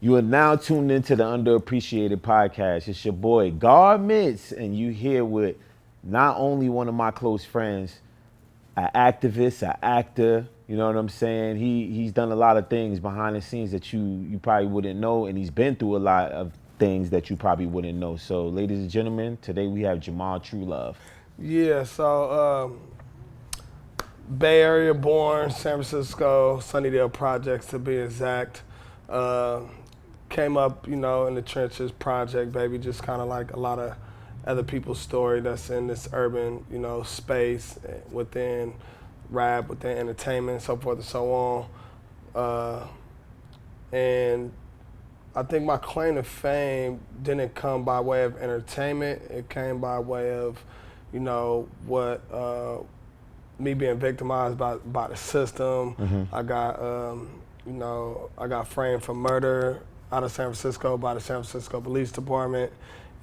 You are now tuned into the Underappreciated Podcast. It's your boy, Garments, and you here with not only one of my close friends, an activist, an actor, you know what I'm saying? He's done a lot of things behind the scenes that you probably wouldn't know, and he's been through a lot of things that you probably wouldn't know. So, ladies and gentlemen, today we have Jamal Trulove. Yeah, so Bay Area born, San Francisco, Sunnydale Projects to be exact. Came up, in the trenches, project, baby, just kind of like a lot of other people's story that's in this urban, space within rap, within entertainment, so forth and so on. And I think my claim to fame didn't come by way of entertainment. It came by way of, what me being victimized by the system. I got, I got framed for murder out of San Francisco by the San Francisco Police Department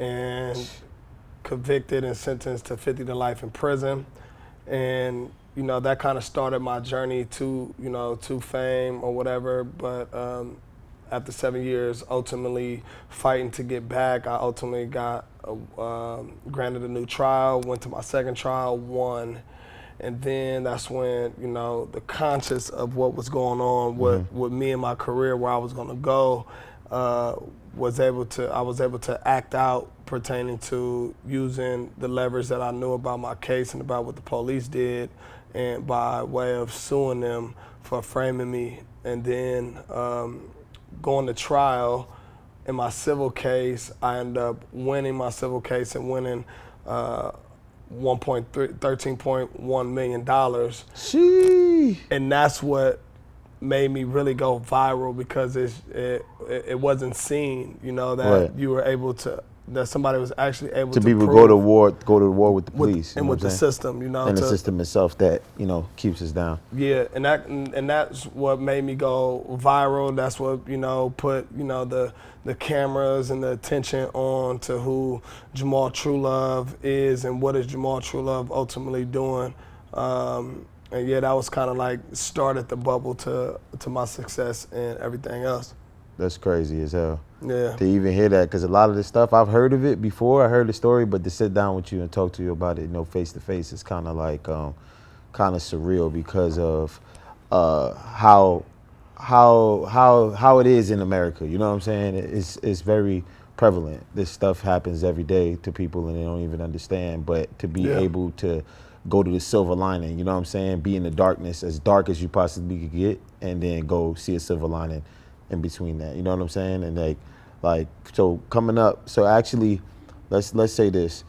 and convicted and sentenced to 50 to life in prison. And, that kind of started my journey to, to fame or whatever. But after 7 years, ultimately fighting to get back, I ultimately got granted a new trial, went to my second trial, won. And then that's when, the conscious of what was going on with me and my career, where I was gonna go, I was able to act out pertaining to using the leverage that I knew about my case and about what the police did, and by way of suing them for framing me. And then going to trial in my civil case, I ended up winning my civil case and winning $13.1 million. Sheesh. And that's what made me really go viral, because it wasn't seen, that Right. you were able to, that somebody was actually able To to people prove go to war with the police. and with the system, And the system itself that, keeps us down. Yeah, and that's what made me go viral. That's what put the cameras and the attention on to who Jamal Trulove is and what is Jamal Trulove ultimately doing. And yeah, that was kind of like started the bubble to my success and everything else. That's crazy as hell. Yeah. To even hear that, because a lot of this stuff, I've heard of it before, I heard the story, but to sit down with you and talk to you about it, face to face, is kind of like, kind of surreal because of how it is in America. You know what I'm saying? It's very prevalent. This stuff happens every day to people and they don't even understand. But to be able to go to the silver lining, you know what I'm saying? Be in the darkness, as dark as you possibly could get, and then go see a silver lining in between that. You know what I'm saying? And like so coming up. So actually, let's say this: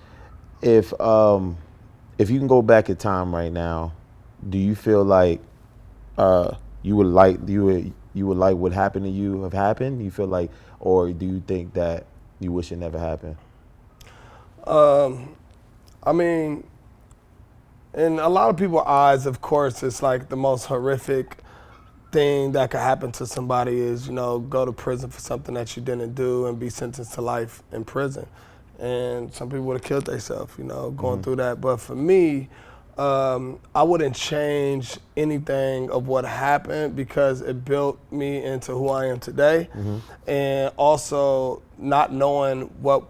if you can go back in time right now, do you feel like you would like what happened to you have happened? You feel like, or do you think that you wish it never happened? I mean, in a lot of people's eyes, of course, it's like the most horrific thing that could happen to somebody is, go to prison for something that you didn't do and be sentenced to life in prison. And some people would have killed themselves, going through that. But for me, I wouldn't change anything of what happened, because it built me into who I am today. And also not knowing what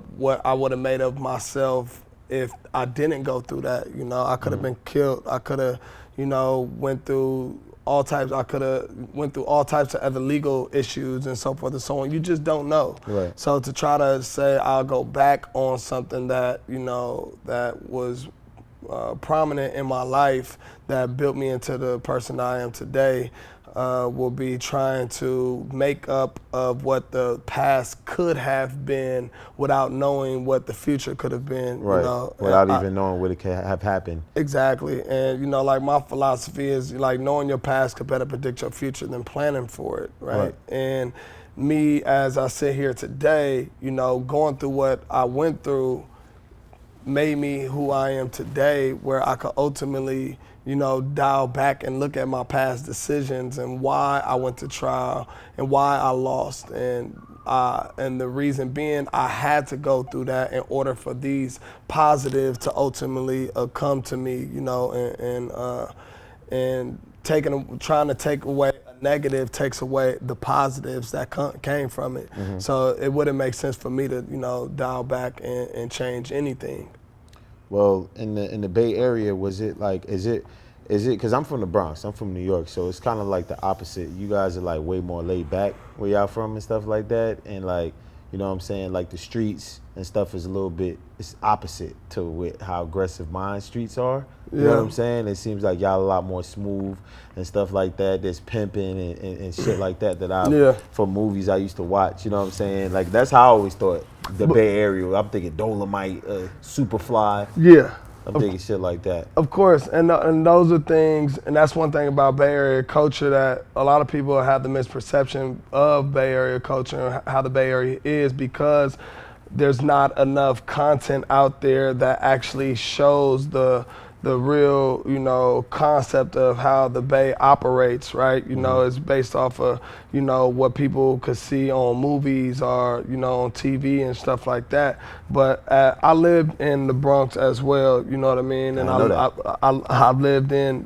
I would have made of myself if I didn't go through that. I could have been killed. I could have, went through all types of other legal issues and so forth and so on. You just don't know. Right. So to try to say I'll go back on something that, that was prominent in my life, that built me into the person I am today, will be trying to make up of what the past could have been without knowing what the future could have been. Right. Without even knowing what it could have happened. Exactly. And, like my philosophy is like knowing your past could better predict your future than planning for it. Right. And me, as I sit here today, going through what I went through made me who I am today, where I could ultimately, dial back and look at my past decisions and why I went to trial and why I lost. And the reason being, I had to go through that in order for these positives to ultimately come to me, and trying to take away a negative takes away the positives that came from it. So it wouldn't make sense for me to, dial back and change anything. Well, in the Bay Area, was it like, is it, because I'm from the Bronx, I'm from New York, so it's kind of like the opposite. You guys are like way more laid back where y'all from and stuff like that, and like, you know what I'm saying, like the streets and stuff is a little bit, it's opposite to with how aggressive mine streets are. You know what I'm saying? It seems like y'all a lot more smooth and stuff like that. There's pimping and shit like that from movies I used to watch. You know what I'm saying? Like that's how I always thought the Bay Area. I'm thinking Dolomite, Superfly. Yeah. I'm thinking shit like that. Of course, and those are things, and that's one thing about Bay Area culture that a lot of people have the misperception of Bay Area culture and how the Bay Area is, because there's not enough content out there that actually shows the real, concept of how the Bay operates, right? It's based off of, what people could see on movies or, on TV and stuff like that. But I lived in the Bronx as well, you know what I mean? And I've lived in,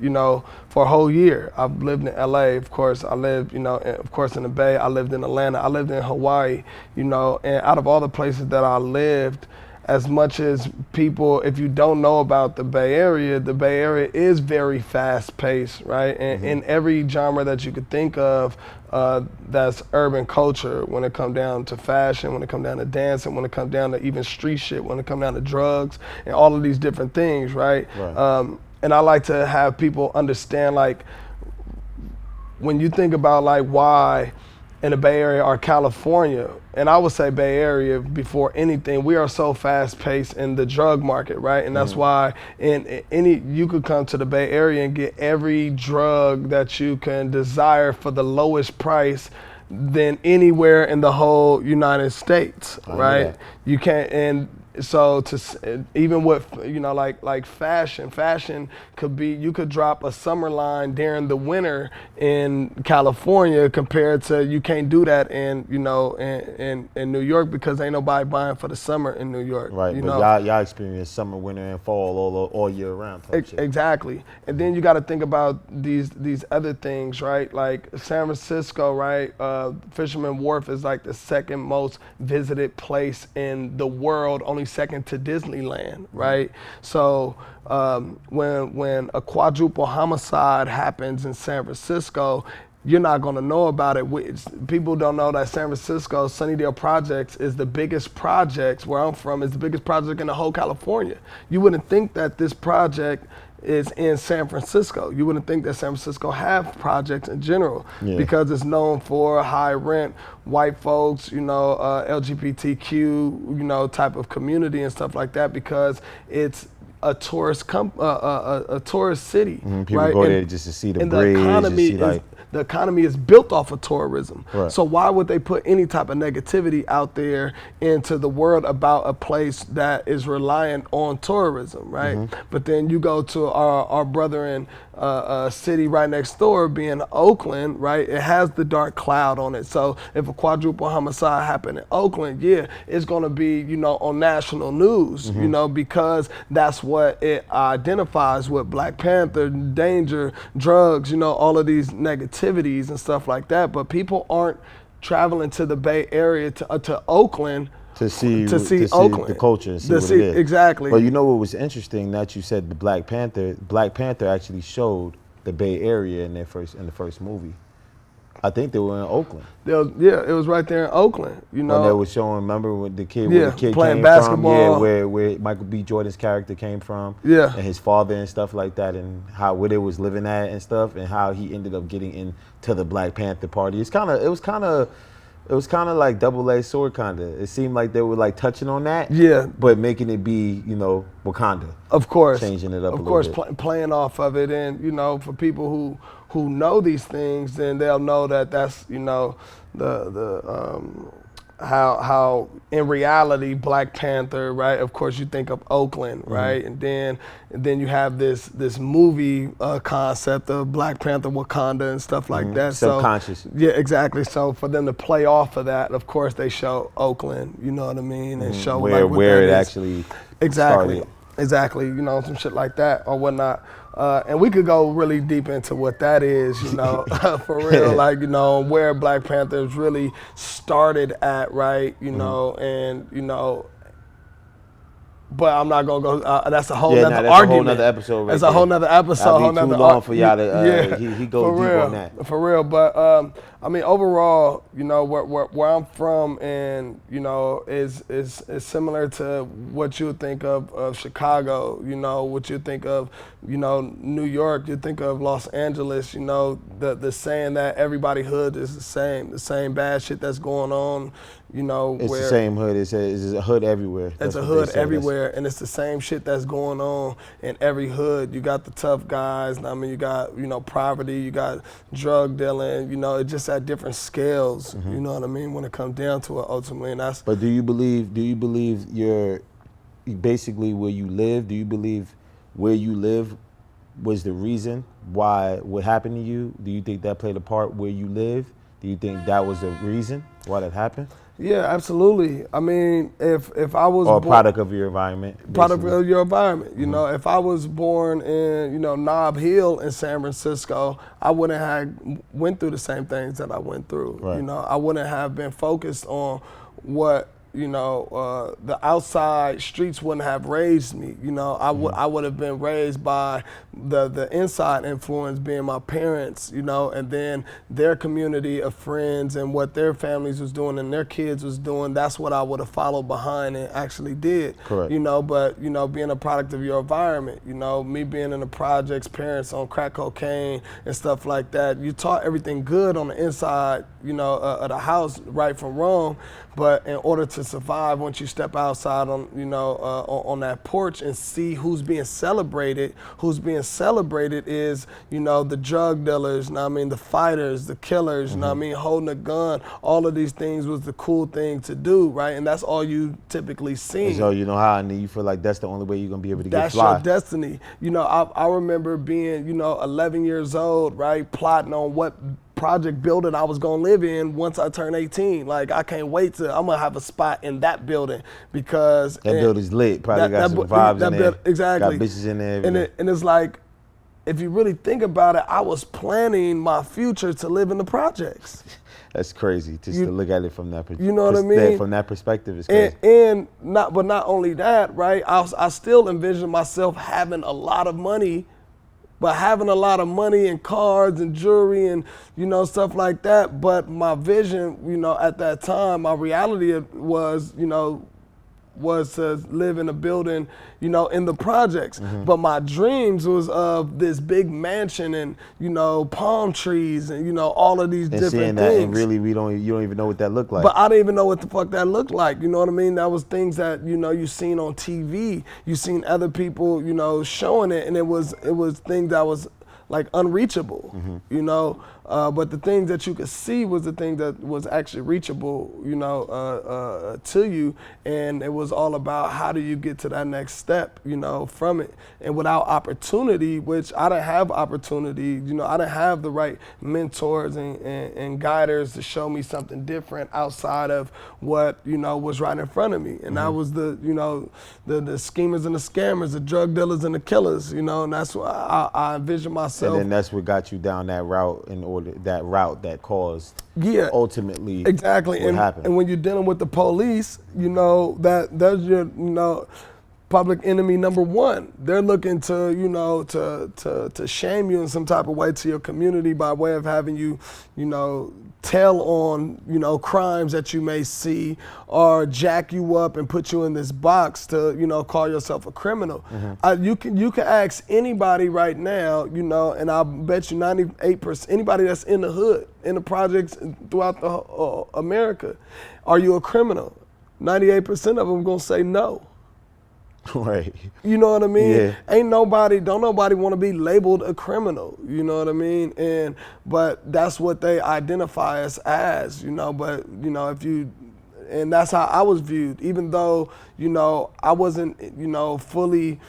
for a whole year. I've lived in LA, of course. I lived, of course, in the Bay. I lived in Atlanta. I lived in Hawaii, and out of all the places that I lived, as much as people, if you don't know about the Bay Area is very fast-paced, right? And in every genre that you could think of, that's urban culture, when it comes down to fashion, when it comes down to dancing, when it comes down to even street shit, when it comes down to drugs, and all of these different things, right? And I like to have people understand, like, when you think about, like, why in the Bay Area or California, and I would say Bay Area before anything, we are so fast paced in the drug market, right? And that's why you could come to the Bay Area and get every drug that you can desire for the lowest price than anywhere in the whole United States, right? You can't, and so even with like fashion could be, you could drop a summer line during the winter in California compared to, you can't do that in in New York, because ain't nobody buying for the summer in New York. Right, but y'all experience summer, winter, and fall all year round. Exactly, and then you got to think about these other things, right? Like San Francisco, right? Fisherman Wharf is like the second most visited place in the world, only second to Disneyland, right? So when a quadruple homicide happens in San Francisco, you're not going to know about it. People don't know that San Francisco, Sunnydale Projects is the biggest project, where I'm from, is the biggest project in the whole California. You wouldn't think that this project is in San Francisco. You wouldn't think that San Francisco have projects in general, because it's known for high rent, white folks, LGBTQ, type of community and stuff like that, because it's a tourist a tourist city. People right? go there just to see the bridge. The economy is built off of tourism. Right. So why would they put any type of negativity out there into the world about a place that is reliant on tourism, right? But then you go to our brother in city right next door, being Oakland, right? It has the dark cloud on it. So if a quadruple homicide happened in Oakland, it's gonna be, on national news, because that's what it identifies with: Black Panther, danger, drugs, all of these negativities and stuff like that. But people aren't traveling to the Bay Area to Oakland to see Oakland, the culture, and see what it is. Exactly. But you know what was interesting, that you said the Black Panther. Black Panther actually showed the Bay Area in the first movie. I think they were in Oakland. It was right there in Oakland. When they were showing, remember when the kid playing came basketball. from? Where Michael B. Jordan's character came from. Yeah. And his father and stuff like that, and where they was living at and stuff, and how he ended up getting into the Black Panther party. It was kind of like double-edged sword kind of. It seemed like they were like touching on that. Yeah. But making it be, Wakanda. Of course. Changing it up a little bit. Of course, playing off of it, and for people who know these things, then they'll know that that's how in reality Black Panther, right? Of course, you think of Oakland, right? And then you have this movie concept of Black Panther, Wakanda, and stuff like that. Subconscious. So, yeah, exactly. So for them to play off of that, of course, they show Oakland. You know what I mean? And show where it actually exactly. started. Exactly, some shit like that or whatnot. And we could go really deep into what that is, you know, for real, like, you know, where Black Panthers really started at, right, you know, and, you know, but I'm not gonna go. That's a whole nother argument. That's a whole nother episode. Right that's there. a whole nother episode. That'd be too long for y'all to. He goes deep real, on that. For real, but I mean, overall, you know, where I'm from, and you know, is similar to what you would think of Chicago. You know, what you think of, you know, New York. You think of Los Angeles. You know, the saying that everybody hood is the same bad shit that's going on. You know, it's the same hood. It's a hood everywhere. It's a hood everywhere, and it's the same shit that's going on in every hood. You got the tough guys. I mean, you got, you know, poverty. You got drug dealing. You know, it's just at different scales. You know what I mean? When it comes down to it, ultimately, and that's. But do you believe you're basically where you live? Do you believe where you live was the reason why what happened to you? Do you think that played a part where you live? Do you think that was the reason why that happened? Yeah, absolutely. I mean, if I was or a product of your environment, basically. Product of your environment. You know, if I was born in, you know, Nob Hill in San Francisco, I wouldn't have went through the same things that I went through. Right. You know, I wouldn't have been focused on what, you know, the outside streets wouldn't have raised me. You know, I would have been raised by the inside influence being my parents, you know, and then their community of friends and what their families was doing and their kids was doing. That's what I would have followed behind and actually did. Correct. You know, but, you know, being a product of your environment, you know, me being in the projects, parents on crack cocaine and stuff like that, you taught everything good on the inside, you know, of the house, right from wrong. But in order to survive, once you step outside on, you know, on that porch and see who's being celebrated is, you know, the drug dealers, you know what I mean, the fighters, the killers, you know what I mean, holding a gun. All of these things was the cool thing to do, right? And that's all you typically see. So you know how, and you feel like that's the only way you're gonna be able to get fly. That's your destiny. You know, I remember being, you know, 11 years old, right, plotting on what project building I was gonna live in once I turn 18. Like, I can't wait I'm gonna have a spot in that building because that building's lit. Probably got some vibes in there. Exactly. Got bitches in there. And it's like, if you really think about it, I was planning my future to live in the projects. That's crazy to look at it from that perspective. You know what I mean? From that perspective, it's crazy. And not only that, right? I still envision myself having a lot of money. But having a lot of money and cars and jewelry and, you know, stuff like that. But my vision, you know, at that time, my reality was, you know, was to live in a building, you know, in the projects. But my dreams was of this big mansion and, you know, palm trees and, you know, all of these different things. That, and really, you don't even know what that looked like. But I didn't even know what the fuck that looked like. You know what I mean? That was things that, you know, you seen on TV. You seen other people, you know, showing it, and it was things that was like unreachable, you know. But the things that you could see was the thing that was actually reachable, you know, to you. And it was all about how do you get to that next step, you know, from it. And without opportunity, which I didn't have opportunity, you know, I didn't have the right mentors and guiders to show me something different outside of what, you know, was right in front of me. And that was the, you know, the schemers and the scammers, the drug dealers and the killers, you know, and that's what I envision myself. And then that's what got you down that route that caused ultimately exactly what happened. And when you're dealing with the police, you know, that's your, you know, public enemy number one. They're looking to, you know, to shame you in some type of way to your community by way of having you, you know, tell on, you know, crimes that you may see, or jack you up and put you in this box to, you know, call yourself a criminal. You can ask anybody right now, you know, and I bet you 98%, anybody that's in the hood, in the projects throughout the America, are you a criminal? 98% of them gonna say no. Right. You know what I mean? Yeah. Don't nobody want to be labeled a criminal, you know what I mean? But that's what they identify us as, you know, but, you know, and that's how I was viewed, even though, you know, I wasn't, you know, fully,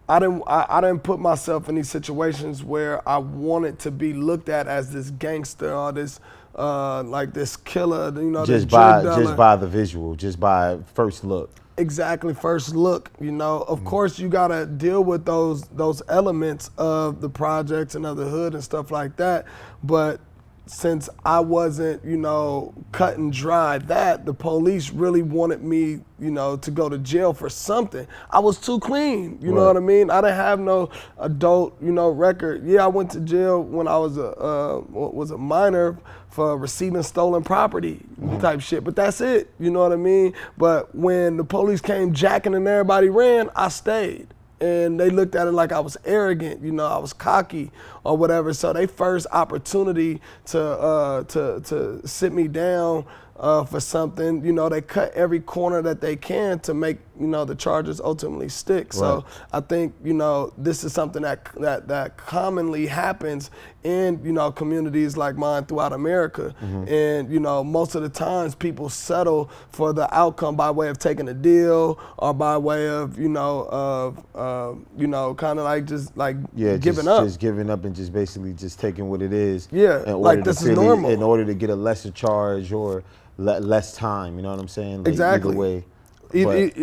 I didn't put myself in these situations where I wanted to be looked at as this gangster or this, like this killer, you know, just by the visual, just by first look. Exactly, first look, you know. Of course, you got to deal with those elements of the projects and of the hood and stuff like that. But since I wasn't, you know, cut and dry, the police really wanted me, you know, to go to jail for something. I was too clean, you know what I mean? I didn't have no adult, you know, record. Yeah, I went to jail when I was a minor for receiving stolen property type shit, but that's it, you know what I mean? But when the police came jacking and everybody ran, I stayed. And they looked at it like I was arrogant, you know, I was cocky or whatever. So they first opportunity to sit me down for something, you know, they cut every corner that they can to make, you know, the charges ultimately stick. Right. So I think, you know, this is something that commonly happens in, you know, communities like mine throughout America. And, you know, most of the times people settle for the outcome by way of taking a deal or by way of, you know, kind of like just like giving up. Just giving up and just basically just taking what it is. Yeah, like this is normal. In order to get a lesser charge or less time, you know what I'm saying? Like, exactly. Either way.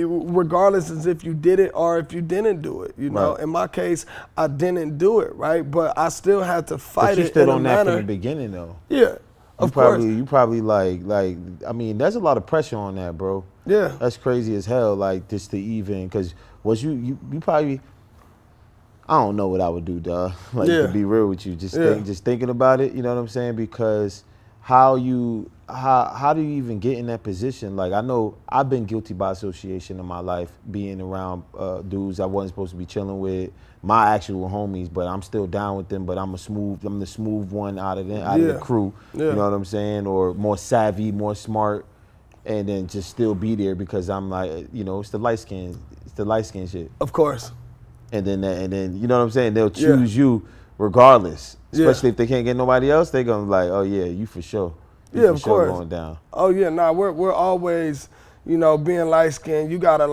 Regardless as if you did it or if you didn't do it, you know. Right. In my case, I didn't do it, right? But I still had to fight it. But you stood on that from the beginning, though. Yeah, of course. You probably like, I mean, there's a lot of pressure on that, bro. Yeah. That's crazy as hell, like, just to even, because you probably, I don't know what I would do, dog. Like, to be real with you, just thinking about it, you know what I'm saying? Because how do you even get in that position? Like, I know I've been guilty by association in my life, being around dudes I wasn't supposed to be chilling with, my actual homies, but I'm still down with them, but I'm the smooth one out of the crew, you know what I'm saying? Or more savvy, more smart, and then just still be there because I'm like, you know, it's the light skin shit. Of course. And then you know what I'm saying? They'll choose you regardless. Especially if they can't get nobody else, they're gonna be like, oh yeah, you for sure. Yeah, of course. Going down. Oh yeah, we're always, you know, being light skinned, you gotta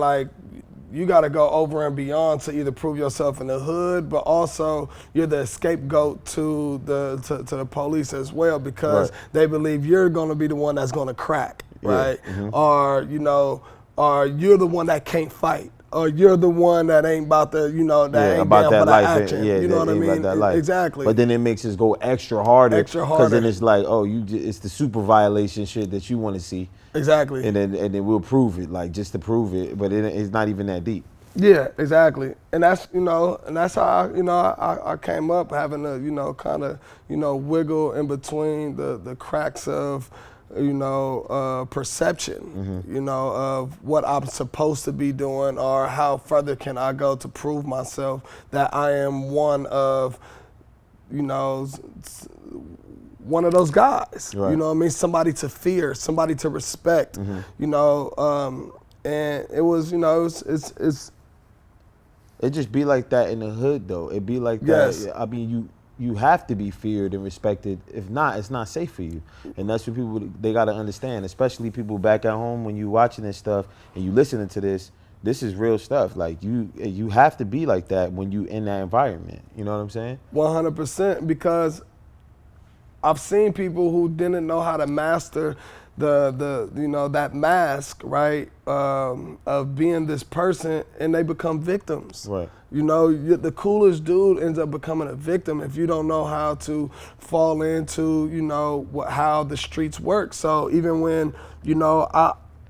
go over and beyond to either prove yourself in the hood, but also you're the scapegoat to the police as well, because they believe you're gonna be the one that's gonna crack, right? Or, you know, or you're the one that can't fight. Or you're the one that ain't about the, you know, that ain't about down that for the life. action. You know what I mean? That life. Exactly. But then it makes us go extra harder. Because then it's like, oh, it's the super violation shit that you want to see. Exactly. And then we'll prove it, like just to prove it. But it's not even that deep. Yeah, exactly. And that's, you know, and that's how, you know, I came up having to, you know, kind of, you know, wiggle in between the cracks of, you know, perception, you know, of what I'm supposed to be doing or how further can I go to prove myself that I am one of, you know, one of those guys, you know what I mean? Somebody to fear, somebody to respect, you know, and it was, you know, it's. It just be like that in the hood, though. It be like that. I mean, you have to be feared and respected. If not, it's not safe for you. And that's what people, they got to understand, especially people back at home when you watching this stuff and you listening to this is real stuff. Like, you have to be like that when you in that environment. You know what I'm saying? 100%, because I've seen people who didn't know how to master the you know, that mask, right, of being this person, and they become victims. Right. You know, the coolest dude ends up becoming a victim if you don't know how to fall into, you know, how the streets work. So even when, you know,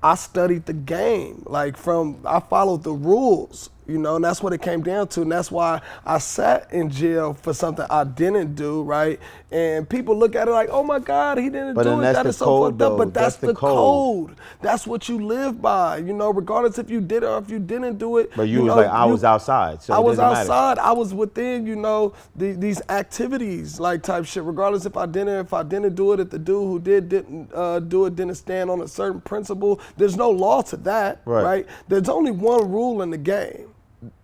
I studied the game, like I followed the rules, you know, and that's what it came down to. And that's why I sat in jail for something I didn't do, right? And people look at it like, oh my God, he didn't do it. That is so fucked up. But that's the code. That's what you live by, you know, regardless if you did it or if you didn't do it. But you was like, I was outside. So I was outside. I was within, you know, these activities, like type shit, regardless if I didn't do it, if the dude who didn't do it didn't stand on a certain principle. There's no law to that, right? There's only one rule in the game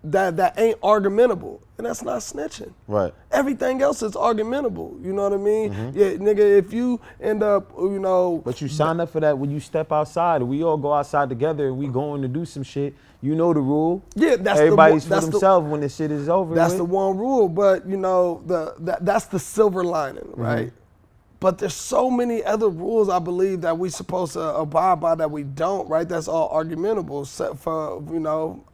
that ain't argumentable, and that's not snitching. Right. Everything else is argumentable. You know what I mean? Yeah, nigga, if you end up, you know. But you sign up for that when you step outside, and we all go outside together, and we going to do some shit. You know the rule. Yeah, that's everybody's for themselves when the shit is over. That's the one rule, but you know that's the silver lining, right? But there's so many other rules I believe that we supposed to abide by that we don't, right? That's all argumentable, except for,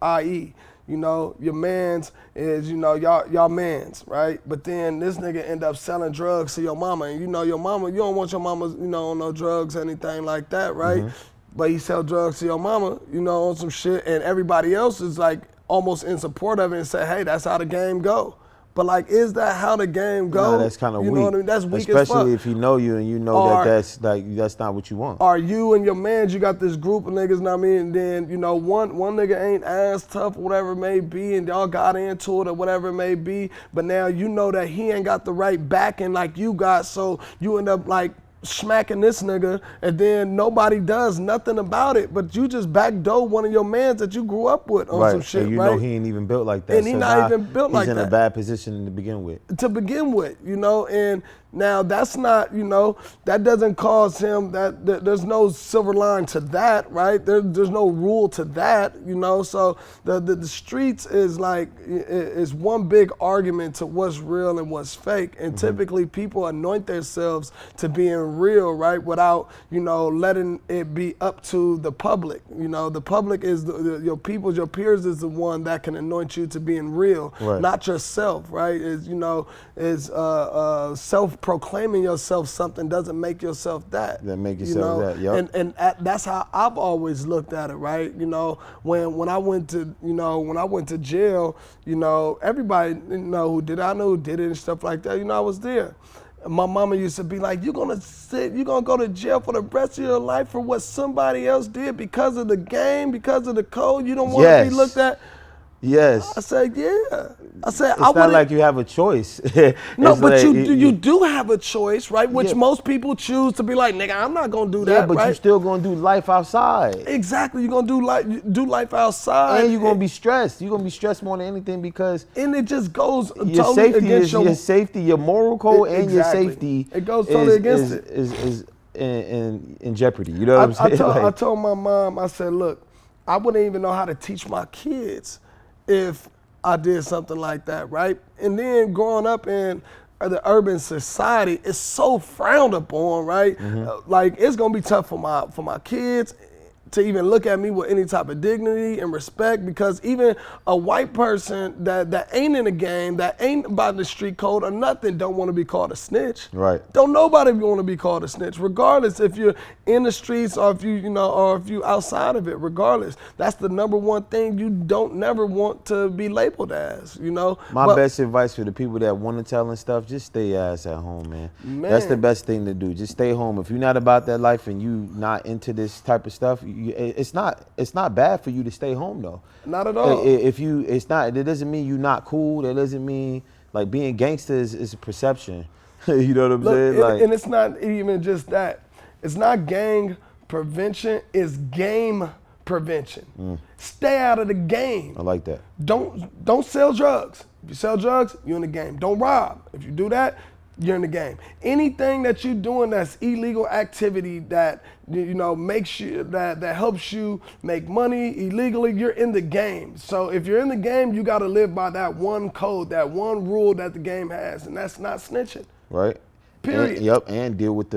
i.e., your mans is, y'all mans, right? But then this nigga end up selling drugs to your mama, and your mama, you don't want your mama, on no drugs, anything like that, right? But he sell drugs to your mama, on some shit, and everybody else is like almost in support of it and say, hey, that's how the game go. But like, is that how the game goes? No, that's kind of weak. You know what I mean? That's weak Especially as fuck. if he know you and you know that's not what you want. Are you and your mans, you got this group of niggas, know what I mean? And then, one nigga ain't as tough, whatever it may be, and y'all got into it or whatever it may be. But now you know that he ain't got the right backing like you got, so you end up like smacking this nigga, and then nobody does nothing about it, but you just backdoor one of your mans that you grew up with on some shit, and you right? know he ain't even built like that. And he not even built like that. He's in a bad position to begin with. And now that's not, that doesn't cause him there's no silver line to that, right? There's no rule to that, so the streets is like, is one big argument to what's real and what's fake. And typically people anoint themselves to being real, right? Without, letting it be up to the public. The public is your peoples, your peers is the one that can anoint you to being real, not yourself, right? Self-proclaiming yourself something doesn't make yourself that. That make yourself that, yep. And that's how I've always looked at it, right? When I went to jail, everybody who did it, I know who did it and stuff like that. I was there. My mama used to be like, you're gonna go to jail for the rest of your life for what somebody else did because of the game, because of the code. You don't want to be looked at. Yes. I said, yeah. I said, it's not like you have a choice. No, but you do have a choice, right? Which most people choose to be like, nigga, I'm not gonna do that, yeah, but right? you still gonna do life outside. Exactly, you're gonna do life outside, and you're gonna be stressed. You're gonna be stressed more than anything because and it just goes your totally safety against your safety, your moral code, and your exactly. safety. It goes totally against it. Is in jeopardy. You know what I'm saying? I told my mom, I said, look, I wouldn't even know how to teach my kids if I did something like that, right? And then growing up in the urban society, it's so frowned upon, right? Like, it's gonna be tough for my kids to even look at me with any type of dignity and respect, because even a white person that ain't in the game, that ain't about the street code or nothing, don't want to be called a snitch. Right. Don't nobody want to be called a snitch, regardless if you're in the streets or if you outside of it. Regardless, that's the number one thing you don't never want to be labeled as. My best advice for the people that want to tell and stuff: just stay your ass at home, man. That's the best thing to do. Just stay home. If you're not about that life and you not into this type of stuff, it's not bad for you to stay home though. Not at all. That doesn't mean you're not cool. That doesn't mean like being gangster is a perception. You know what I'm saying? And it's not even just that. It's not gang prevention. It's game prevention. Stay out of the game. I like that. Don't sell drugs. If you sell drugs, you're in the game. Don't rob. If you do that, you're in the game. Anything that you're doing that's illegal activity that makes you that helps you make money illegally, you're in the game. So if you're in the game, you got to live by that one code, that one rule that the game has, and that's not snitching. Right. Period. And deal with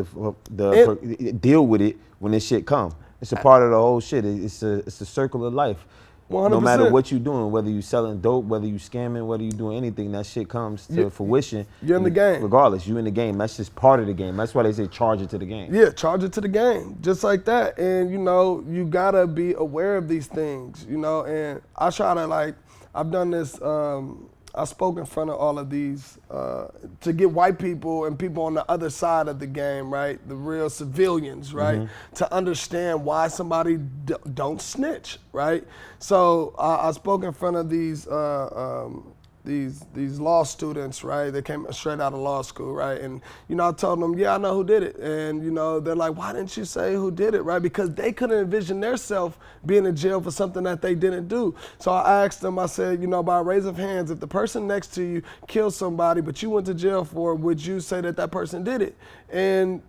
deal with it when this shit come. It's a part of the whole shit. It's a circle of life. 100%. No matter what you're doing, whether you selling dope, whether you scamming, whether you doing anything, that shit comes to fruition. You're in the game. Regardless, you in the game. That's just part of the game. That's why they say charge it to the game. Yeah, charge it to the game, just like that. And you gotta be aware of these things, and I try to I've done this, I spoke in front of all of these to get white people and people on the other side of the game, right? The real civilians, right? To understand why somebody don't snitch, right? So I spoke in front of these law students, right? They came straight out of law school, right? And, I told them, yeah, I know who did it. And, they're like, why didn't you say who did it, right? Because they couldn't envision themselves being in jail for something that they didn't do. So I asked them, I said, by a raise of hands, if the person next to you killed somebody, but you went to jail for it, would you say that person did it? And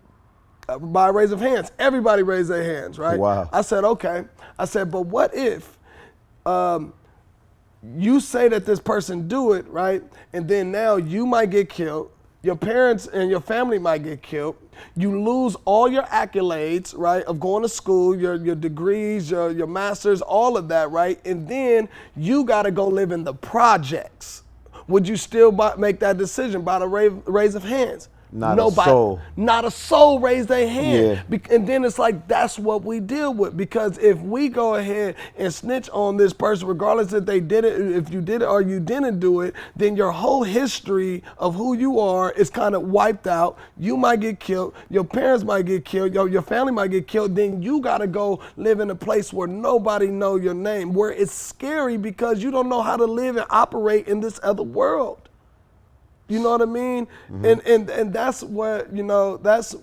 by a raise of hands, everybody raised their hands, right? Wow. I said, okay. I said, but what if you say that this person do it, right? And then now you might get killed, Your parents and your family might get killed. You lose all your accolades, right, of going to school, your degrees, your masters, all of that, right? And then you got to go live in the projects. Would you still make that decision by the raise of hands? Not a soul. Not a soul raised their hand. Yeah. And then it's like, that's what we deal with. Because if we go ahead and snitch on this person, regardless if they did it, if you did it or you didn't do it, then your whole history of who you are is kind of wiped out. You might get killed. Your parents might get killed. Your family might get killed. Then you got to go live in a place where nobody know your name, where it's scary because you don't know how to live and operate in this other world. You know what I mean? Mm-hmm. And that's what, you know, that's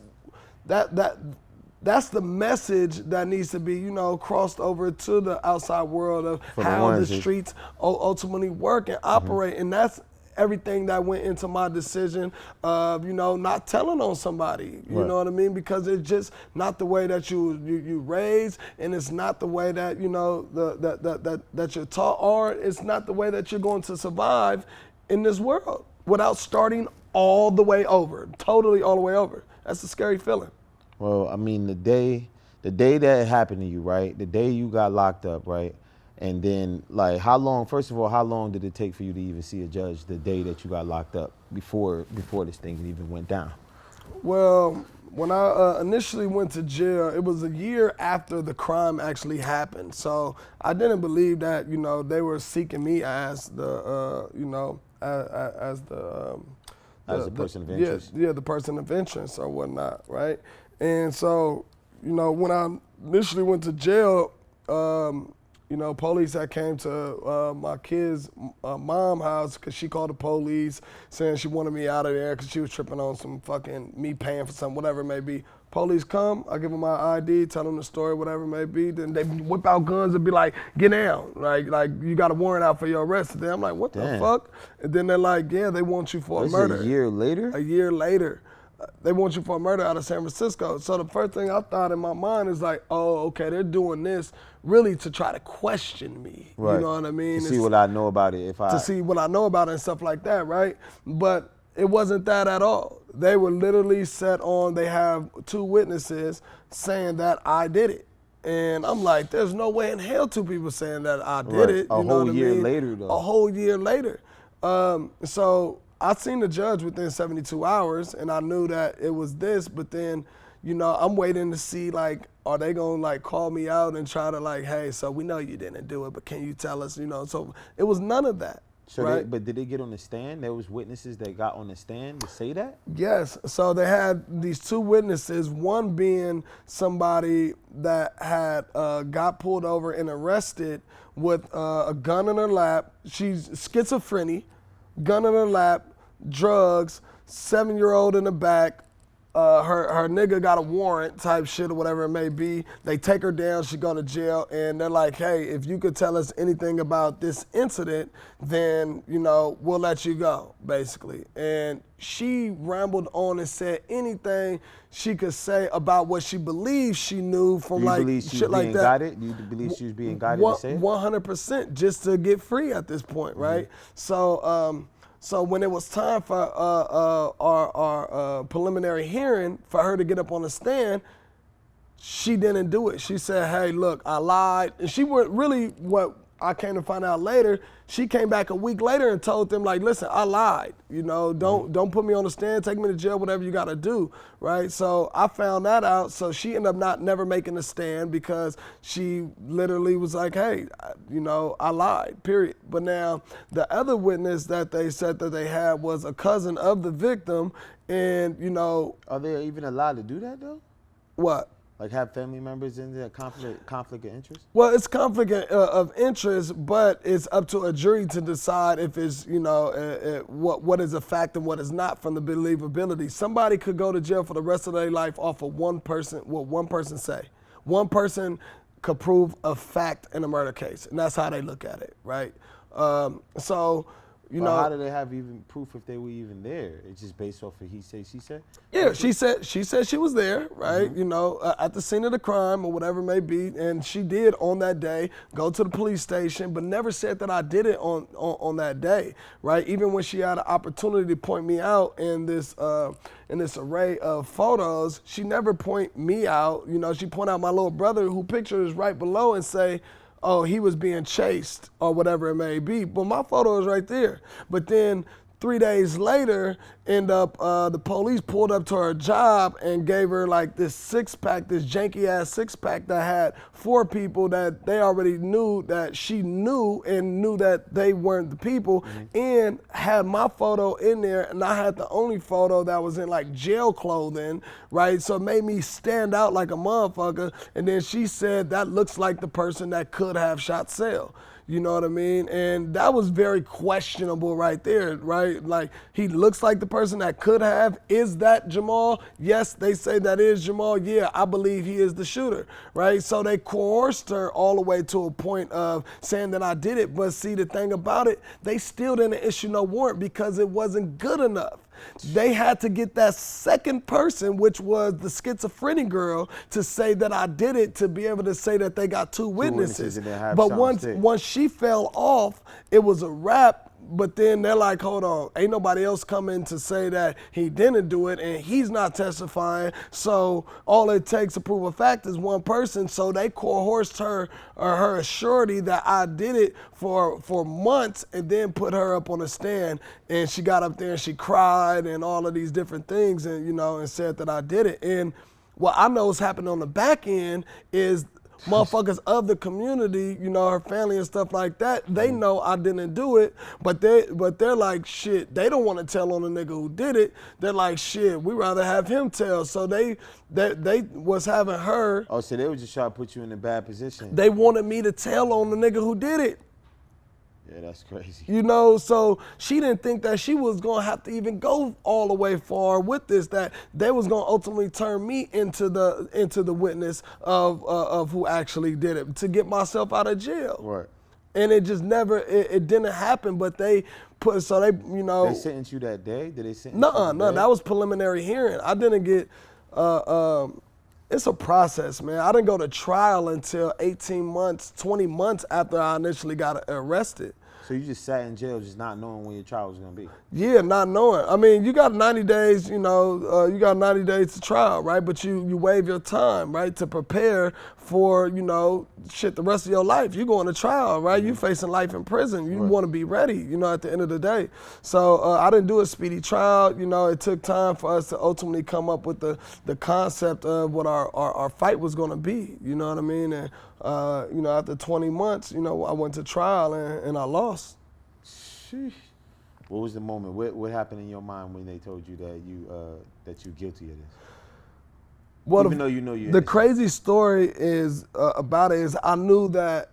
the message that needs to be, you know, crossed over to the outside world of how the streets ultimately work and operate. Mm-hmm. And that's everything that went into my decision of, you know, not telling on somebody. You know what I mean? Because it's just not the way that you raised, and it's not the way that, you know, that you're taught, or it's not the way that you're going to survive in this world without starting all the way over, totally all the way over. That's a scary feeling. Well, I mean, the day that it happened to you, right? The day you got locked up, right? And then, like, first of all, how long did it take for you to even see a judge the day that you got locked up before this thing even went down? Well, when I initially went to jail, it was a year after the crime actually happened. So I didn't believe that, you know, they were seeking me as the, you know, as the person of interest. Yeah, the person of interest or whatnot, right? And so, you know, when I initially went to jail, you know, police had came to my kid's mom house because she called the police saying she wanted me out of there because she was tripping on some fucking me paying for something, whatever it may be. Police come, I give them my ID, tell them the story, whatever it may be. Then they whip out guns and be like, get down. Like you got a warrant out for your arrest. And then I'm like, what the fuck? And then they're like, yeah, they want you for a murder. A year later? A year later. They want you for a murder out of San Francisco. So the first thing I thought in my mind is like, oh, okay, they're doing this really to try to question me. Right. You know what I mean? To see what I know about it. To see what I know about it and stuff like that, right? But it wasn't that at all. They were literally set on, they have 2 witnesses saying that I did it. And I'm like, there's no way in hell 2 people saying that I did it. A whole year later, though. A whole year later. So I seen the judge within 72 hours, and I knew that it was this, but then, you know, I'm waiting to see, like, are they gonna, like, call me out and try to, like, hey, so we know you didn't do it, but can you tell us, you know? So it was none of that. So right? But did they get on the stand? There was witnesses that got on the stand to say that? Yes. So they had these 2 witnesses, one being somebody that had got pulled over and arrested with a gun in her lap. She's schizophrenic, gun in her lap, drugs, 7-year-old in the back. Her nigga got a warrant type shit or whatever it may be. They take her down, she go to jail, and they're like, hey, if you could tell us anything about this incident, then, you know, we'll let you go, basically. And she rambled on and said anything she could say about what she believes she knew from shit like that. Do you believe she was being guided to say it? 100%, just to get free at this point, right? Mm-hmm. So when it was time for our preliminary hearing for her to get up on the stand, she didn't do it. She said, hey, look, I lied. And she went really, what I came to find out later, she came back a week later and told them, like, listen, I lied. You know, don't put me on the stand, take me to jail, whatever you got to do, right? So I found that out. So she ended up never making a stand because she literally was like, hey, you know, I lied, period. But now the other witness that they said that they had was a cousin of the victim, and, you know. Are they even allowed to do that, though? What? Like have family members in there, conflict of interest? Well, it's conflict of interest, but it's up to a jury to decide if it's, you know, what is a fact and what is not from the believability. Somebody could go to jail for the rest of their life off of one person, what one person say. One person could prove a fact in a murder case, and that's how they look at it, right? So You Well, know, how do they have even proof if they were even there? It's just based off of he said, she said? yeah, she said she was there, right? You know, at the scene of the crime or whatever it may be, and she did on that day go to the police station, but never said that I did it on that day, right? Even when she had an opportunity to point me out in this array of photos, she never point me out. You know, she point out my little brother, who picture is right below, and say, oh, he was being chased or whatever it may be. But my photo is right there. But then 3 days later, the police pulled up to her job and gave her like this six-pack, this janky-ass six-pack that had 4 people that they already knew that she knew and knew that they weren't the people, and had my photo in there, and I had the only photo that was in like jail clothing, right? So it made me stand out like a motherfucker. And then she said, that looks like the person that could have shot Sale. You know what I mean? And that was very questionable right there, right? Like, he looks like the person that could have. Is that Jamal? Yes, they say that is Jamal. Yeah, I believe he is the shooter, right? So they coerced her all the way to a point of saying that I did it. But see, the thing about it, they still didn't issue no warrant because it wasn't good enough. They had to get that second person, which was the schizophrenic girl, to say that I did it, to be able to say that they got two witnesses. But once she fell off, it was a wrap. But then they're like, hold on, ain't nobody else coming to say that he didn't do it, and he's not testifying. So all it takes to prove a fact is one person. So they coerced her, or her surety, that I did it for months, and then put her up on a stand. And she got up there and she cried and all of these different things, and and said that I did it. And what I know is happening on the back end is motherfuckers of the community, her family and stuff like that, they know I didn't do it, but they're like, shit, they don't want to tell on the nigga who did it. They're like, shit, we rather have him tell. So they was having her. Oh, so they were just trying to put you in a bad position. They wanted me to tell on the nigga who did it. Yeah, that's crazy. So she didn't think that she was going to have to even go all the way far with this, that they was going to ultimately turn me into the witness of who actually did it, to get myself out of jail. Right. And it just never, it didn't happen, but they put, so they, They sentenced you that day? Did they sentence you No, that was preliminary hearing. I didn't get, it's a process, man. I didn't go to trial until 18 months, 20 months after I initially got arrested. So you just sat in jail just not knowing when your trial was going to be? Yeah, not knowing. I mean, you got 90 days, you got 90 days to trial, right? But you waive your time, right, to prepare for, the rest of your life. You going to trial, right? You facing life in prison. You want to be ready, at the end of the day. So I didn't do a speedy trial. It took time for us to ultimately come up with the concept of what our fight was going to be, you know what I mean? And, after 20 months, I went to trial and I lost. Sheesh. What was the moment? What happened in your mind when they told you that you're guilty of this? Well, even though you know you're the innocent. crazy story is about it is I knew that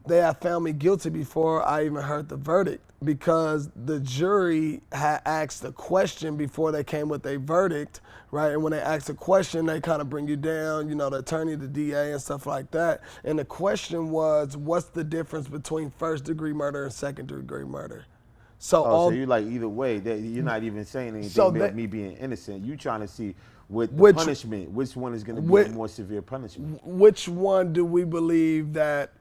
they had found me guilty before I even heard the verdict, because the jury had asked a question before they came with their verdict, right? And when they ask a question, they kind of bring you down, the attorney, the DA, and stuff like that. And the question was, what's the difference between first-degree murder and second-degree murder? So you like either way, you're not even saying anything about me being innocent. You trying to see which punishment, which one is going to be a more severe punishment. Which one do we believe that?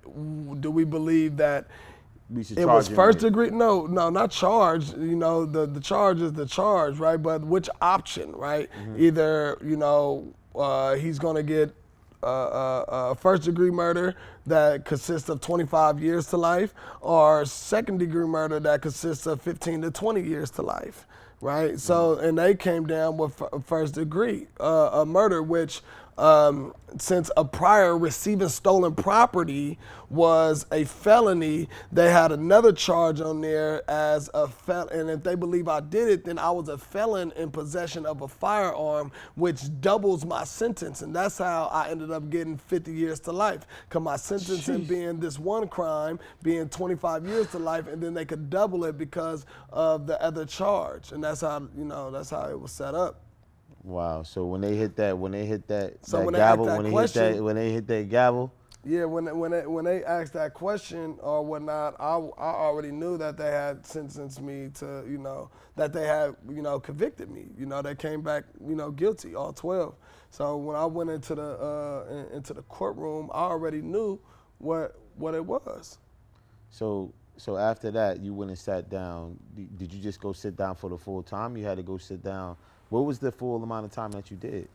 It was first degree? No, not charged. The charge is the charge, right? But which option, right? Mm-hmm. Either, he's going to get first degree murder that consists of 25 years to life, or second degree murder that consists of 15 to 20 years to life, right? So, and they came down with first degree murder, which since a prior receiving stolen property was a felony, they had another charge on there as a felon. And if they believe I did it, then I was a felon in possession of a firearm, which doubles my sentence. And that's how I ended up getting 50 years to life. Because my sentencing being this one crime, being 25 years to life, and then they could double it because of the other charge. And that's how, that's how it was set up. Wow. So when they hit that So when gavel, they hit that gavel, Yeah, when they asked that question or whatnot, I already knew that they had sentenced me to, that they had, convicted me. They came back, guilty, all 12. So when I went into the courtroom, I already knew what it was. So after that, you went and sat down. Did you just go sit down for the full time? You had to go sit down. What was the full amount of time that you did?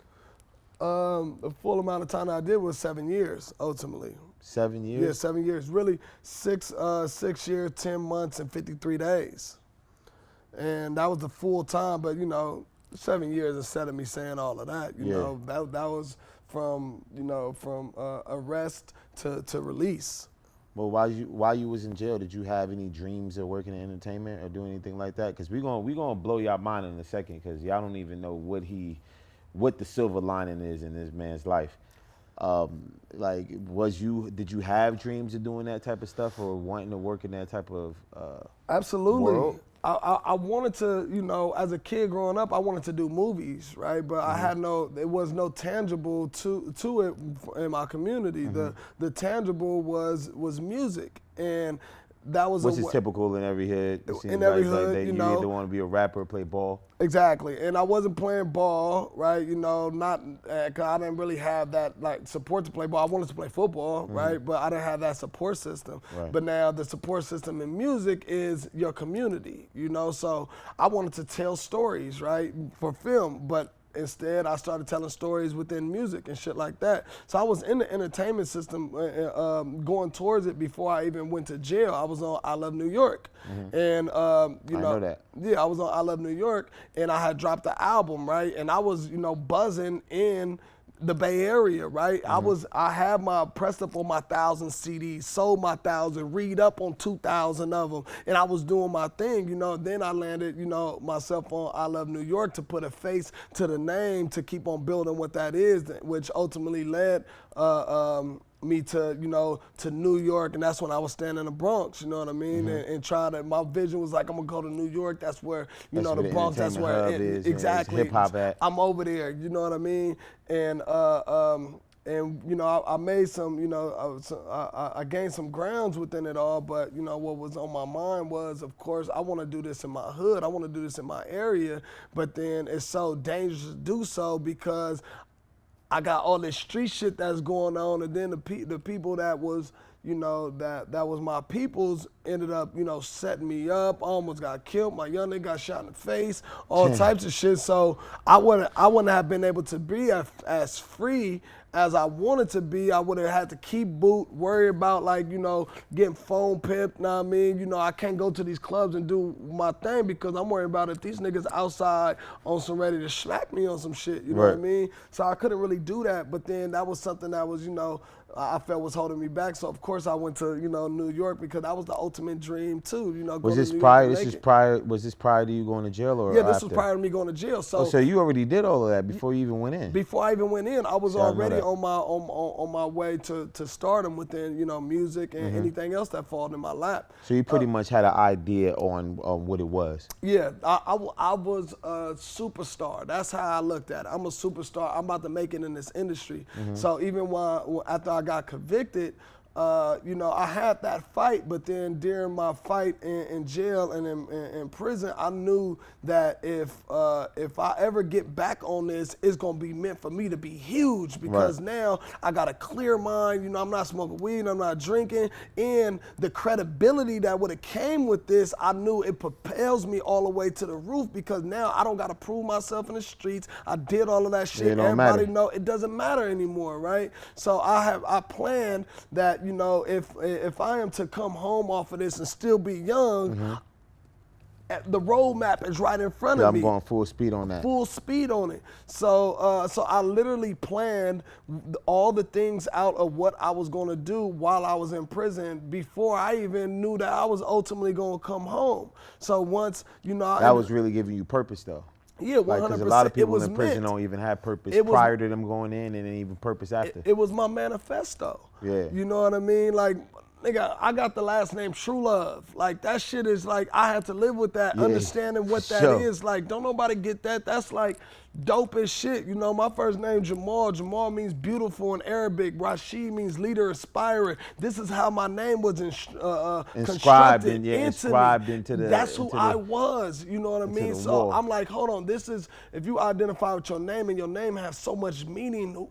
The full amount of time I did was 7 years, ultimately. 7 years? Yeah, 7 years. Really, 6 years, 10 months, and 53 days. And that was the full time, but 7 years instead of me saying all of that, that was from arrest to release. Well, while you was in jail, did you have any dreams of working in entertainment or doing anything like that? Because we gonna blow y'all mind in a second, because y'all don't even know what the silver lining is in this man's life. Did you have dreams of doing that type of stuff or wanting to work in that type of Absolutely. world? I wanted to, as a kid growing up, I wanted to do movies, right? But I had there was no tangible to it in my community. The tangible was music, and that was which is typical in every hood. It seems in every like hood, you either want to be a rapper or play ball. Exactly, and I wasn't playing ball, right? Not cause I didn't really have that support to play ball. I wanted to play football, right? But I didn't have that support system. Right. But now the support system in music is your community, So I wanted to tell stories, right, for film, but instead, I started telling stories within music and shit like that. So I was in the entertainment system going towards it before I even went to jail. I was on I Love New York. And, I know that. Yeah, I was on I Love New York, and I had dropped the album, right? And I was, buzzing in the Bay Area, right? I had my pressed up on my 1,000 CDs, sold my 1,000, read up on 2,000 of them, and I was doing my thing, Then I landed, myself on I Love New York to put a face to the name to keep on building what that is, which ultimately led me to to New York, and that's when I was staying in the Bronx, you know what I mean, and try to. My vision was like, I'm gonna go to New York. That's where the Bronx. That's where exactly hip hop at. I'm over there, you know what I mean, and I made some, I gained some grounds within it all, but what was on my mind was, of course, I want to do this in my hood. I want to do this in my area, but then it's so dangerous to do so because I got all this street shit that's going on, and then the people that was, that was my peoples ended up, setting me up. I almost got killed. My young nigga got shot in the face, all types of shit. So I wouldn't have been able to be as free as I wanted to be. I would have had to keep boot, worry about getting phone pimped, know what I mean? I can't go to these clubs and do my thing because I'm worried about if these niggas outside on some ready to smack me on some shit, you know what I mean? So I couldn't really do that, but then that was something that was, I felt was holding me back. So of course I went to, New York because that was the ultimate dream too, Was this prior to you going to jail or Yeah, this after? was prior to me going to jail. So you already did all of that before you even went in? Before I even went in, I was already on my way to stardom within, music and anything else that falls in my lap. So you pretty much had an idea on what it was. Yeah, I was a superstar. That's how I looked at it. I'm a superstar. I'm about to make it in this industry. So even after I got convicted, I had that fight, but then during my fight in jail and in prison, I knew that if I ever get back on this, it's gonna be meant for me to be huge because now I got a clear mind. I'm not smoking weed, I'm not drinking, and the credibility that would have came with this, I knew it propels me all the way to the roof because now I don't gotta prove myself in the streets. I did all of that shit. Everybody know it doesn't matter anymore, right? So I planned that. If I am to come home off of this and still be young, the roadmap is right in front of me. I'm going full speed on that. Full speed on it. So I literally planned all the things out of what I was going to do while I was in prison before I even knew that I was ultimately going to come home. So once, that was really giving you purpose though. Yeah, 100%. Because a lot of people in prison don't even have purpose prior to them going in, and then even purpose after. It was my manifesto. Yeah. You know what I mean? Like, nigga, I got the last name Trulove. Like, that shit is like, I had to live with that, understanding what that is. Like, don't nobody get that. That's like, dope as shit. You know, my first name Jamal. Jamal means beautiful in Arabic. Rashid means leader, inspiring. This is how my name was constructed inscribed into the. That's who into I the, was. You know what I mean? the So wall. I'm like, hold on. This is, if you identify with your name and your name has so much meaning,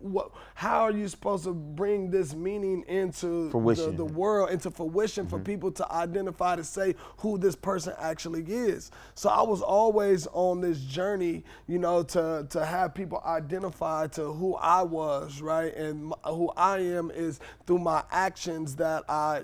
how are you supposed to bring this meaning into Fruition. the world, into fruition for people to identify, to say who this person actually is? So I was always on this journey, you know, to have people identify to who I was, right? And who I am is through my actions that I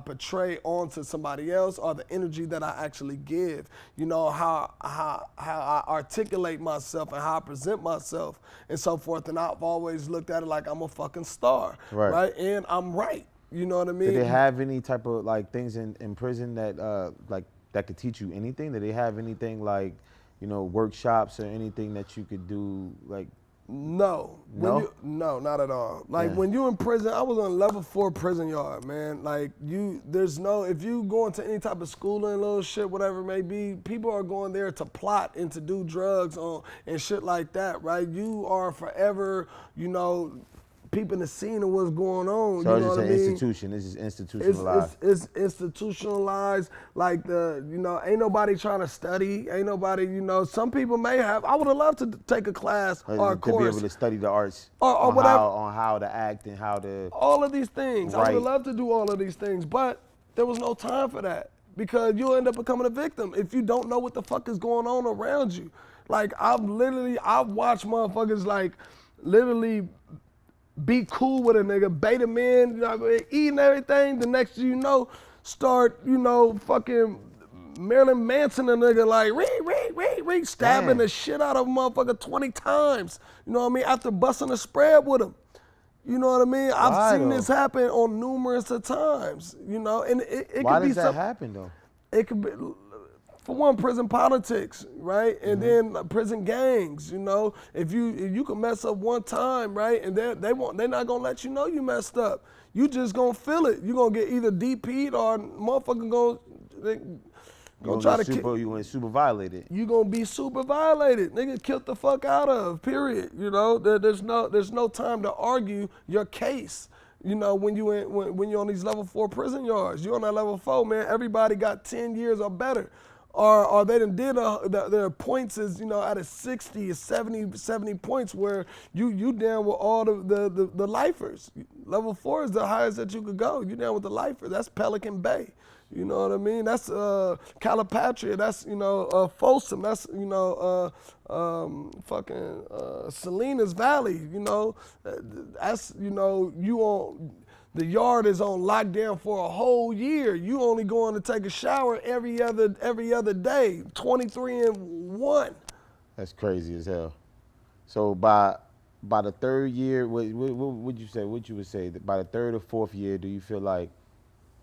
portray onto somebody else, or the energy that I actually give. You know, how I articulate myself and how I present myself and so forth. And I've always looked at it like I'm a fucking star, right? And I'm right. You know what I mean? Did they have any type of like things in prison that like that could teach you anything? Did they have anything like, you know, workshops or anything that you could do like? No. No? No, not at all. Like Yeah. when you in prison, I was on level 4 prison yard, man. Like if you go into any type of schooling, little shit, whatever it may be, people are going there to plot and to do drugs and shit like that, right? You are forever, you know, peeping the scene of what's going on. So you know it's what just I an mean? institution. This is institutionalized. It's institutionalized. Like ain't nobody trying to study. Ain't nobody, you know. Some people may have. I would have loved to take a class or a to course be able to study the arts or on whatever. on how to act and how to. All of these things. I would Right. have loved to do all of these things, but there was no time for that because you'll end up becoming a victim if you don't know what the fuck is going on around you. Like I've watched motherfuckers like literally be cool with a nigga, bait him in, you know, eating everything. The next thing you know, start, you know, fucking Marilyn Manson a nigga like, stabbing Damn. the shit out of a motherfucker 20 times. You know what I mean? After busting a spread with him. You know what I mean? I've Why, seen though? this happen on numerous of times, you know, and it Why could be does that something. happen though? It could be, for one, prison politics, right? And then prison gangs, you know. If you can mess up one time, right, and they're not gonna let you know you messed up. You just gonna feel it. You gonna get either DP'd or motherfucker gonna try to kill. You went super violated. You gonna be super violated, nigga. Killed the fuck out of. Period. You know, there's no time to argue your case. You know, when you're on these level 4 prison yards, you're on that level 4, man. Everybody got 10 years or better. Or they done did their points is, you know, out of 60 or 70 points where you down with all the lifers. Level 4 is the highest that you could go. You down with the lifers. That's Pelican Bay. You know what I mean? That's Calipatria. That's, you know, Folsom. That's, you know, Salinas Valley. You know, that's, you know, the yard is on lockdown for a whole year. You only going to take a shower every other day. 23 and 1. That's crazy as hell. So by the third year, what would you say? What you would say that by the third or fourth year, do you feel like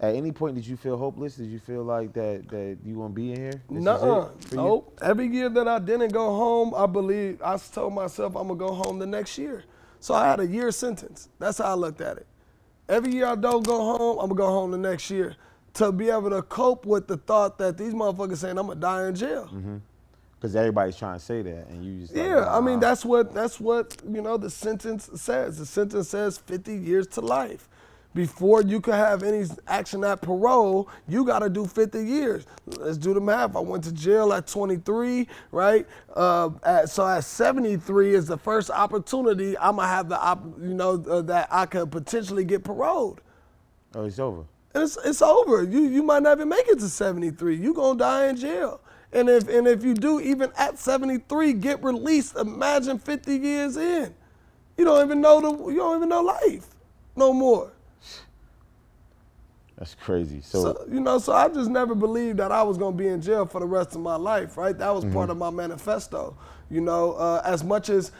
at any point did you feel hopeless? Did you feel like that you won't be in here? Nuh-uh. Nope. Every year that I didn't go home, I told myself I'm gonna go home the next year. So I had a year sentence. That's how I looked at it. Every year I don't go home, I'm gonna go home the next year to be able to cope with the thought that these motherfuckers saying I'm gonna die in jail. Because everybody's trying to say that, and you just like, Yeah, I mean nah. that's what you know the sentence says. The sentence says 50 years to life. Before you could have any action at parole, you got to do 50 years. Let's do the math. I went to jail at 23, right? So at 73 is the first opportunity I'm gonna have that I could potentially get paroled. Oh, it's over. And it's over. You might not even make it to 73. You gonna die in jail. And if you do, even at 73, get released, imagine 50 years in. You don't even know life no more. That's crazy. So I just never believed that I was gonna be in jail for the rest of my life, right? That was part of my manifesto. You know, as much as,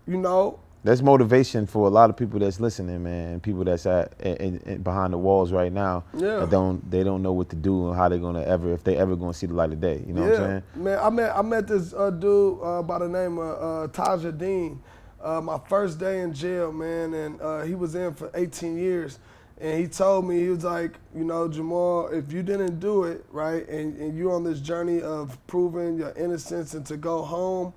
you know. That's motivation for a lot of people that's listening, man, and people that's behind the walls right now. Yeah. They don't know what to do and how they're gonna if they ever gonna see the light of day. You know what I'm saying? Man, I met this dude by the name of Taja Dean. My first day in jail, man, and he was in for 18 years. And he told me, he was like, you know, Jamal, if you didn't do it, right, and you're on this journey of proving your innocence and to go home,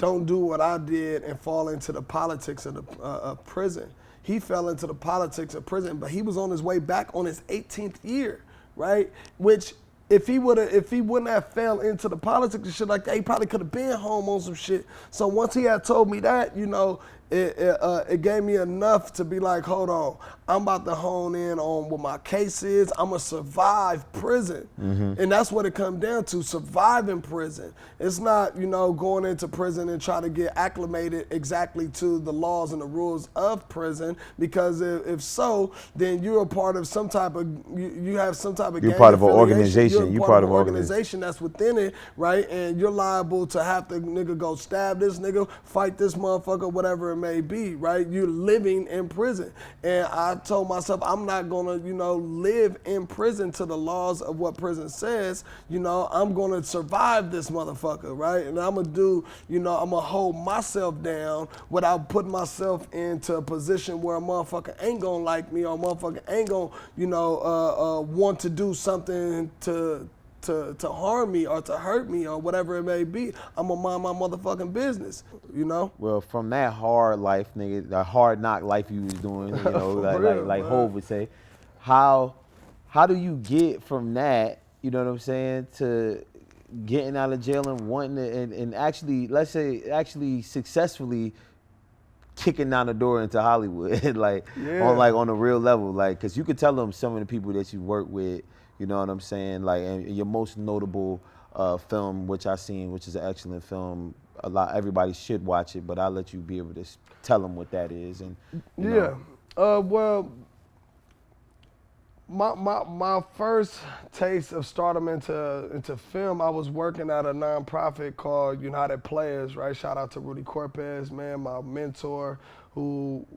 don't do what I did and fall into the politics of the prison. He fell into the politics of prison, but he was on his way back on his 18th year, right? Which if he wouldn't have fell into the politics and shit like that, he probably could have been home on some shit. So once he had told me that, you know, it gave me enough to be like, hold on, I'm about to hone in on what my case is. I'm gonna survive prison. And that's what it comes down to, surviving prison. It's not, you know, going into prison and trying to get acclimated exactly to the laws and the rules of prison, because if so, then you're a part of some type of, you have some type of You're gang part of an affiliation. organization. You're part of an organization that's within it, right? And you're liable to have the nigga go stab this nigga, fight this motherfucker, whatever it may be, right? You're living in prison. And I told myself, I'm not gonna, you know, live in prison to the laws of what prison says. You know, I'm gonna survive this motherfucker, right? And I'm gonna do, you know, I'm gonna hold myself down without putting myself into a position where a motherfucker ain't gonna like me, or a motherfucker ain't gonna, you know, want to do something to harm me or to hurt me or whatever it may be. I'm gonna mind my motherfucking business, you know? Well, from that hard life, nigga, the hard knock life you was doing, you know, like Hov would say, how do you get from that, you know what I'm saying, to getting out of jail and wanting to, and actually, let's say, actually successfully kicking down the door into Hollywood, like on a real level, like, cause you could tell them some of the people that you work with, you know what I'm saying, like, and your most notable film, which I seen, which is an excellent film. Everybody should watch it, but I'll let you be able to tell them what that is. And well, my first taste of stardom into film, I was working at a nonprofit called United Players, right? Shout out to Rudy Corpez, man, my mentor, who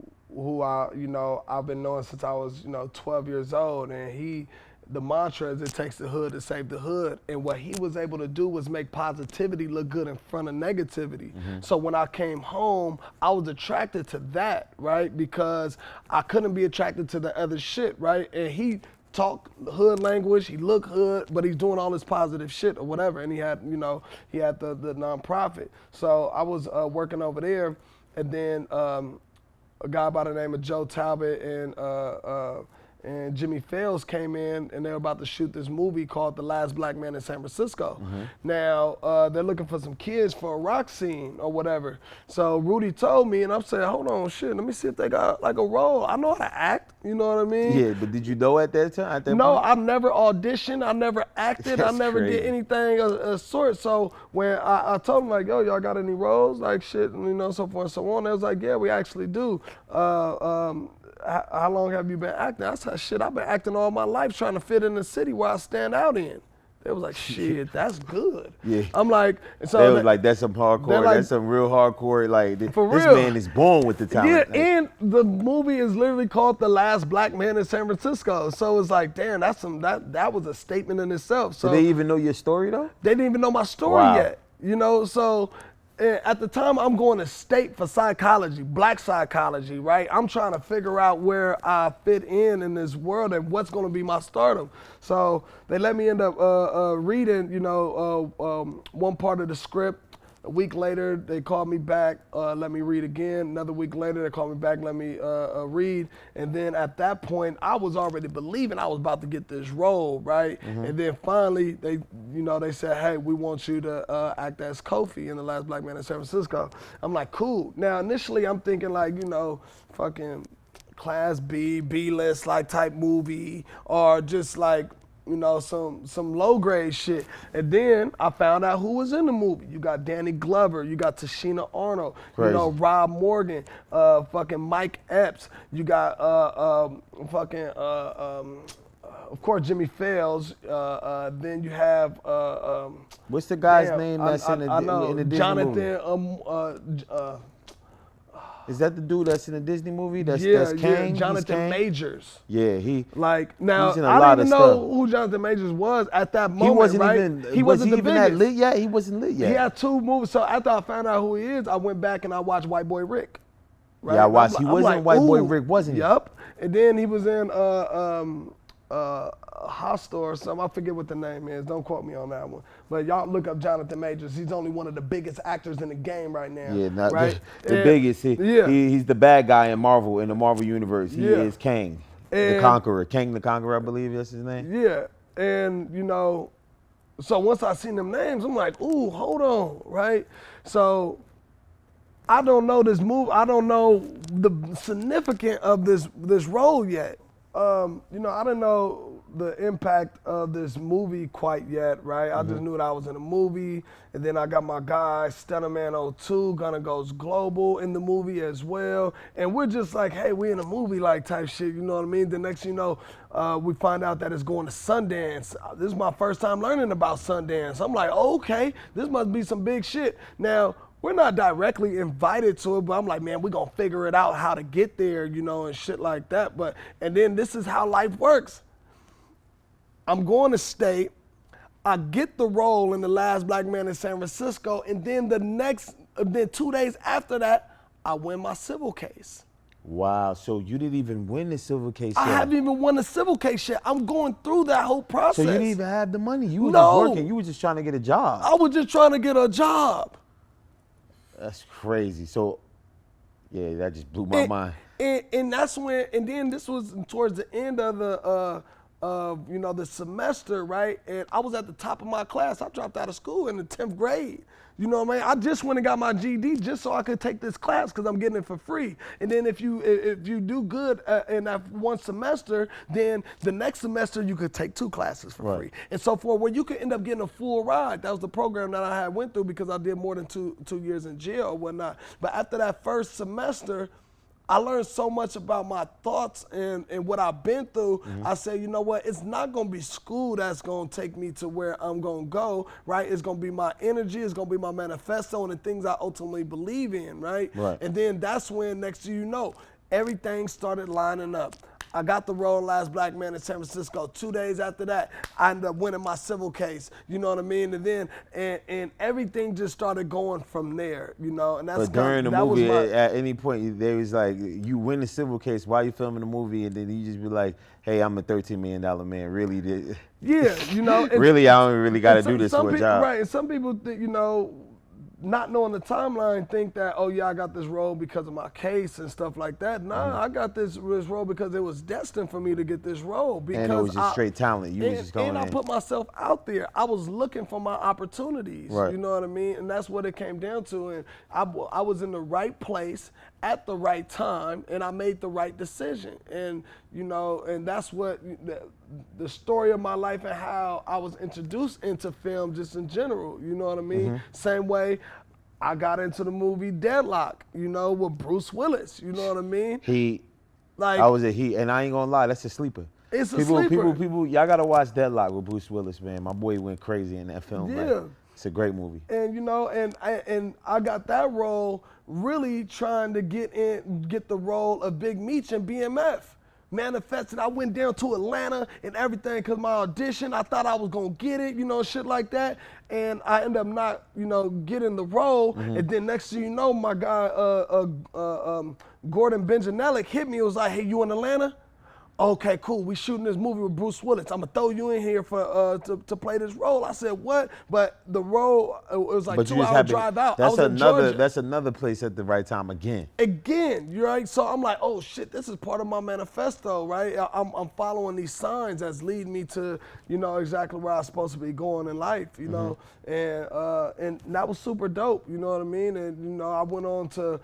I, you know, I've been knowing since I was, you know, 12 years old, and the mantra is, it takes the hood to save the hood. And what he was able to do was make positivity look good in front of negativity. So when I came home, I was attracted to that, right? Because I couldn't be attracted to the other shit, right? And he talked hood language, he looked hood, but he's doing all this positive shit or whatever. And he had, you know, the nonprofit. So I was working over there, and then a guy by the name of Joe Talbot and Jimmy Fails came in, and they were about to shoot this movie called The Last Black Man in San Francisco. Now, they're looking for some kids for a rock scene or whatever. So Rudy told me, and I'm saying, hold on, shit, let me see if they got like a role. I know how to act, you know what I mean? Yeah, but did you know at that time? No, I never auditioned, I never acted, I never did anything of sort. So when I told them, like, yo, y'all got any roles? Like, shit, you know, so forth and so on. They was like, yeah, we actually do. How long have you been acting? I said, shit, I've been acting all my life trying to fit in the city where I stand out in. They was like, shit, that's good. Yeah. I'm like, so they was like, that's some hardcore, like, that's some real hardcore, like, this real. man is born with the talent. Yeah, and the movie is literally called The Last Black Man in San Francisco. So it's like, damn, that was a statement in itself. So did they even know your story though? They didn't even know my story yet, you know, so. At the time, I'm going to state for psychology, black psychology, right? I'm trying to figure out where I fit in this world and what's going to be my stardom. So they let me end up reading, you know, one part of the script. A week later, they called me back, let me read again. Another week later, they called me back, let me read. And then at that point, I was already believing I was about to get this role, right? And then finally, they said, hey, we want you to act as Kofi in The Last Black Man in San Francisco. I'm like, cool. Now, initially, I'm thinking like, you know, fucking Class B, B-list like type movie, or just like, you know, some low grade shit. And then I found out who was in the movie. You got Danny Glover, you got Tashina Arnold, you know, Rob Morgan, fucking Mike Epps, you got of course Jimmy Fails, then you have what's the guy's name that's in the Disney Jonathan movie? Is that the dude that's in the Disney movie? That's Kang? Yeah, Jonathan Majors. Yeah, he. Like, now, he's in I didn't even know stuff. who Jonathan Majors was at that moment, He wasn't right? even. He wasn't the even biggest. that lit yet. He wasn't lit yet. He had 2 movies. So after I found out who he is, I went back and I watched White Boy Rick. Right? Yeah, I watched. He wasn't White Boy Rick, wasn't he? Yep. And then he was in Hostel or something. I forget what the name is. Don't quote me on that one. But y'all look up Jonathan Majors. He's only one of the biggest actors in the game right now. Yeah, not right? the biggest. He's the bad guy in Marvel, in the Marvel universe. He is Kang, the Conqueror. Kang the Conqueror, I believe that's his name. Yeah, and you know, so once I seen them names, I'm like, ooh, hold on, right? So I don't know this move. I don't know the significance of this role yet. You know, I don't know the impact of this movie quite yet, right? I just knew that I was in a movie, and then I got my guy, Stunnerman02, gonna goes global in the movie as well. And we're just like, hey, we in a movie like type shit, you know what I mean? The next you know, we find out that it's going to Sundance. This is my first time learning about Sundance. I'm like, oh, okay, this must be some big shit. Now, we're not directly invited to it, but I'm like, man, we're gonna figure it out how to get there, you know, and shit like that. And then this is how life works. I'm going to state, I get the role in The Last Black Man in San Francisco, and then then 2 days after that, I win my civil case. Wow, so you didn't even win the civil case yet? I haven't even won the civil case yet. I'm going through that whole process. So you didn't even have the money? You were just working, you were just trying to get a job. I was just trying to get a job. That's crazy. So, yeah, that just blew my mind. And that's when, and then this was towards the end of the, you know, the semester, right? And I was at the top of my class. I dropped out of school in the 10th grade. You know what I mean? I just went and got my GED just so I could take this class because I'm getting it for free. And then if you do good in that one semester, then the next semester you could take 2 classes for free. And so forth, where you could end up getting a full ride. That was the program that I had went through because I did more than two years in jail or whatnot. But after that first semester, I learned so much about my thoughts and what I've been through. I said, you know what? It's not going to be school that's going to take me to where I'm going to go, right? It's going to be my energy. It's going to be my manifesto and the things I ultimately believe in, right? And then that's when, next thing you know, everything started lining up. I got the role Last Black Man in San Francisco. 2 days after that, I ended up winning my civil case. You know what I mean? And then and everything just started going from there. You know, and that's. But during the movie, at any point, there was like, you win the civil case while you filming the movie, and then you just be like, "Hey, I'm a $13 million man. Really, yeah, you know. Really, I don't really got to do this for a job." Right, and some people think, you know, not knowing the timeline, think that, oh yeah, I got this role because of my case and stuff like that. Nah, I got this role because it was destined for me to get this role. Because and it was just straight talent. You was just going in. And I put myself out there. I was looking for my opportunities. You know what I mean? And that's what it came down to. And I was in the right place at the right time, and I made the right decision. And you know, and that's what the story of my life and how I was introduced into film just in general. You know what I mean? Same way I got into the movie Deadlock, you know, with Bruce Willis. You know what I mean? I was a he, and I ain't gonna lie, that's a sleeper. It's a sleeper. People, y'all gotta watch Deadlock with Bruce Willis, man. My boy went crazy in that film. Yeah. Like, it's a great movie. And you know, and I got that role really trying to get the role of Big Meech in BMF. Manifested. I went down to Atlanta and everything because my audition, I thought I was gonna get it, you know, shit like that. And I ended up not, you know, getting the role. And then next thing you know, my guy, Gordon Benjanelli hit me. It was like, hey, you in Atlanta? Okay, cool. We shooting this movie with Bruce Willis. I'm gonna throw you in here for to play this role. I said, what? But the role, it was like 2 hour drive out. I was in Georgia. That's another place at the right time again. You're right. So I'm like, oh shit, this is part of my manifesto, right? I'm following these signs that's leading me to, you know, exactly where I'm supposed to be going in life, you know. And that was super dope, you know what I mean? And you know, I went on to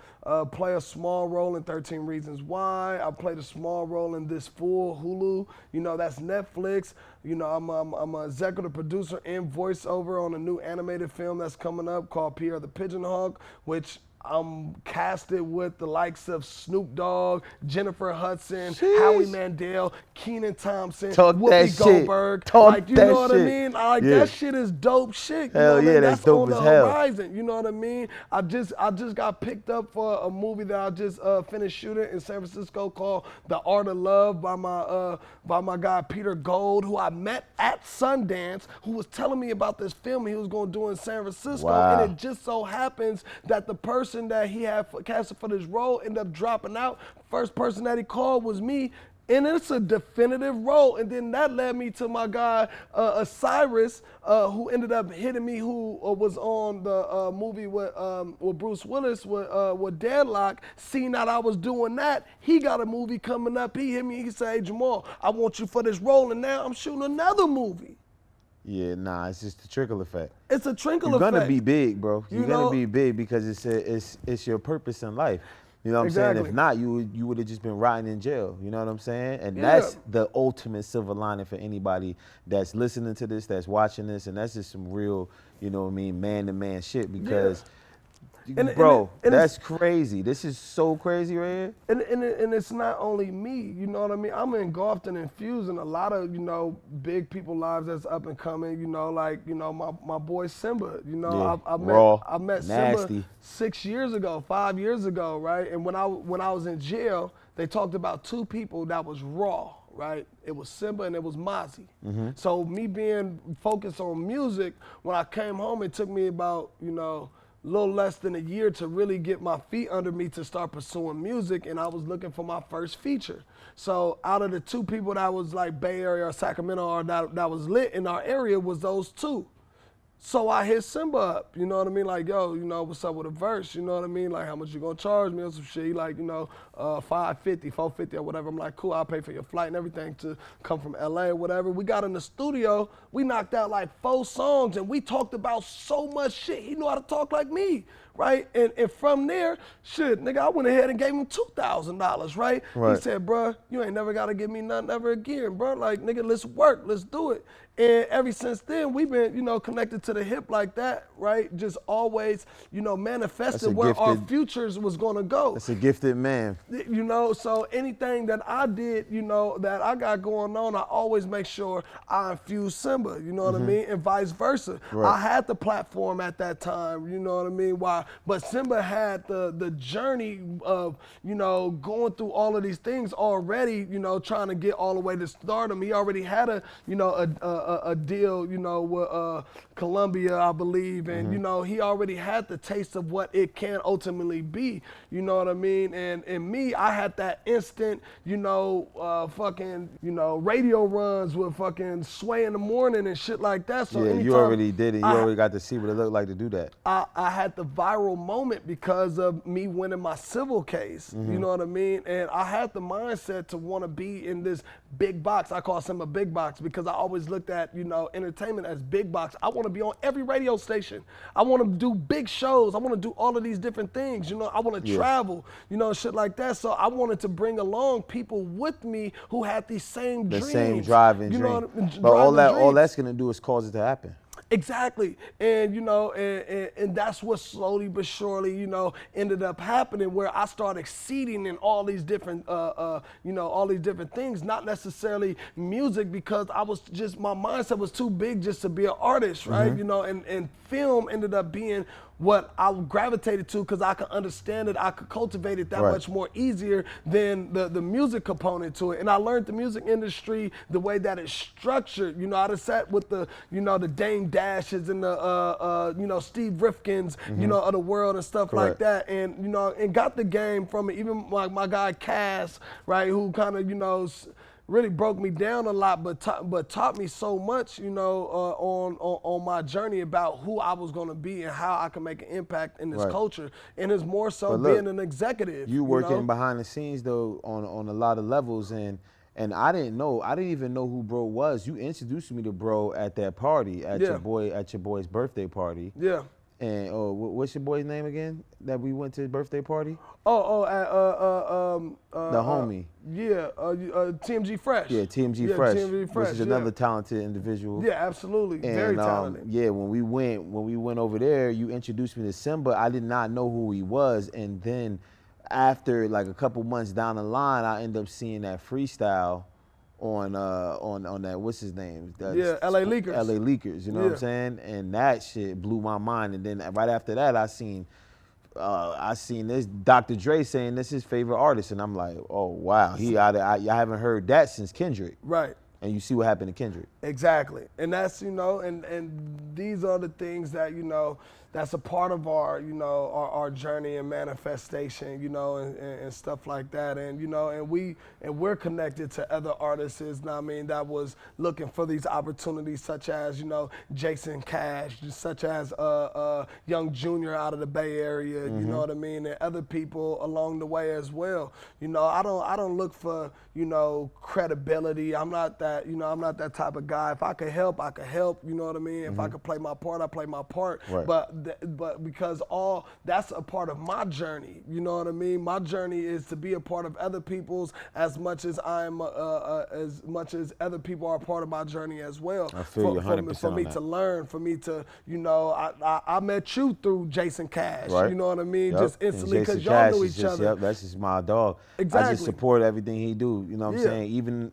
play a small role in 13 Reasons Why. I played a small role in This Fool, Hulu, you know, that's Netflix. You know, I'm an executive producer and voiceover on a new animated film that's coming up called Pierre the Pigeon Hawk, which I'm casted with the likes of Snoop Dogg, Jennifer Hudson, Howie Mandel, Kenan Thompson, Whoopi Goldberg. You know what I mean? Like that shit is dope shit. You know what I mean? That's dope on as the hell. horizon. You know what I mean? I just got picked up for a movie that I just finished shooting in San Francisco called The Art of Love by my guy Peter Gold, who I met at Sundance, who was telling me about this film he was going to do in San Francisco. Wow. And it just so happens that the person that he had casted for this role ended up dropping out. First person that he called was me. And it's a definitive role. And then that led me to my guy, Cyrus, who ended up hitting me, who was on the movie with Bruce Willis with Deadlock. Seeing that I was doing that, he got a movie coming up. He hit me, he said, hey, Jamal, I want you for this role. And now I'm shooting another movie. Yeah, nah, it's just the trickle effect. It's a trickle effect. You're gonna be big, bro. You're gonna be big because it's your purpose in life. You know what I'm saying? If not, you would have just been rotting in jail. You know what I'm saying? And that's the ultimate silver lining for anybody that's listening to this, that's watching this, and that's just some real, you know what I mean, man-to-man shit because, that's crazy. This is so crazy right here. And it's not only me, you know what I mean? I'm engulfed and infused in a lot of, you know, big people lives that's up and coming, you know, like, you know, my boy Simba, you know, I met Simba 6 years ago, 5 years ago, right? And when I was in jail, they talked about two people that was raw, right? It was Simba and it was Mozzie. So me being focused on music, when I came home, it took me about, you know, a little less than a year to really get my feet under me to start pursuing music, and I was looking for my first feature. So out of the two people that was like Bay Area or Sacramento or that was lit in our area was those two. So I hit Simba up, you know what I mean? Like, yo, you know, what's up with a verse? You know what I mean? Like, how much you gonna charge me or some shit? He like, you know, $550, $450 or whatever. I'm like, cool, I'll pay for your flight and everything to come from LA or whatever. We got in the studio, we knocked out like 4 songs and we talked about so much shit. He knew how to talk like me, right? And from there, shit, nigga, I went ahead and gave him $2,000, right? He said, bruh, you ain't never gotta give me nothing ever again, bruh. Like, nigga, let's work, let's do it. And ever since then, we've been, you know, connected to the hip like that, right? Just always, you know, manifested where our futures was gonna go. That's a gifted man. You know, so anything that I did, you know, that I got going on, I always make sure I infuse Simba, you know what I mean? And vice versa. I had the platform at that time, you know what I mean? But Simba had the journey of, you know, going through all of these things already, you know, trying to get all the way to stardom. He already had a, you know, a deal, you know, with Columbia, I believe, and you know, he already had the taste of what it can ultimately be, you know what I mean? And me, I had that instant, you know, fucking, you know, radio runs with fucking Sway in the Morning and shit like that. So yeah, you already did it. You already got to see what it looked like to do that. I had the viral moment because of me winning my civil case, you know what I mean? And I had the mindset to want to be in this big box. I call Simba big box because I always looked at, you know, entertainment as big box. I want to be on every radio station. I want to do big shows. I want to do all of these different things. You know, I want to travel, you know, shit like that. So I wanted to bring along people with me who had these same dreams. The same drive and dream. But all that's going to do is cause it to happen. Exactly. And, you know, and that's what slowly but surely, you know, ended up happening where I started exceeding in all these different, you know, all these different things, not necessarily music because I was just, my mindset was too big just to be an artist, right? You know, and film ended up being what I gravitated to because I could understand it, I could cultivate it that much more easier than the music component to it. And I learned the music industry, the way that it's structured. You know, I done sat with the, you know, the Dame Dashes and the, you know, Steve Rifkins, you know, of the world and stuff like that. And, you know, and got the game from it. Even like my guy Cass, right, who kind of, you know, really broke me down a lot, but taught me so much, you know, on my journey about who I was gonna be and how I can make an impact in this culture. And it's more so being an executive. You working behind the scenes though on a lot of levels, and I didn't even know who Bro was. You introduced me to Bro at that party at your boy's birthday party. Yeah. And what's your boy's name again? That we went to his birthday party. The homie. TMG Fresh. Yeah, TMG Fresh. TMG Fresh, which is another talented individual. Yeah, absolutely. And, very talented. Yeah, when we went over there, you introduced me to Simba. I did not know who he was, and then after like a couple months down the line, I ended up seeing that freestyle on that, what's his name? LA Leakers. LA Leakers, you know what I'm saying? And that shit blew my mind. And then right after that, I seen this Dr. Dre saying this is his favorite artist, and I'm like, oh wow, I haven't heard that since Kendrick. Right. And you see what happened to Kendrick. Exactly. And that's, and these are the things that, that's a part of our, our journey and manifestation, and stuff like that. And, and we're connected to other artists, that was looking for these opportunities, such as, Jason Cash, such as Young Junior out of the Bay Area, you know what I mean? And other people along the way as well. I don't look for, credibility. I'm not that, I'm not that type of guy. If I could help, I could help, you know what I mean? If I could play my part, I play my part. Right. But because that's a part of my journey, you know what I mean? My journey is to be a part of other people's as much as as much as other people are a part of my journey as well. I feel you 100% For me on to that. learn, for me to, I met you through Jason Cash, Right. you know what I mean? Yep. Just instantly And Jason because y'all Cash knew is each just, other. Yep, that's just my dog. I Exactly. just support everything he do. You know what I'm Yeah. saying? Even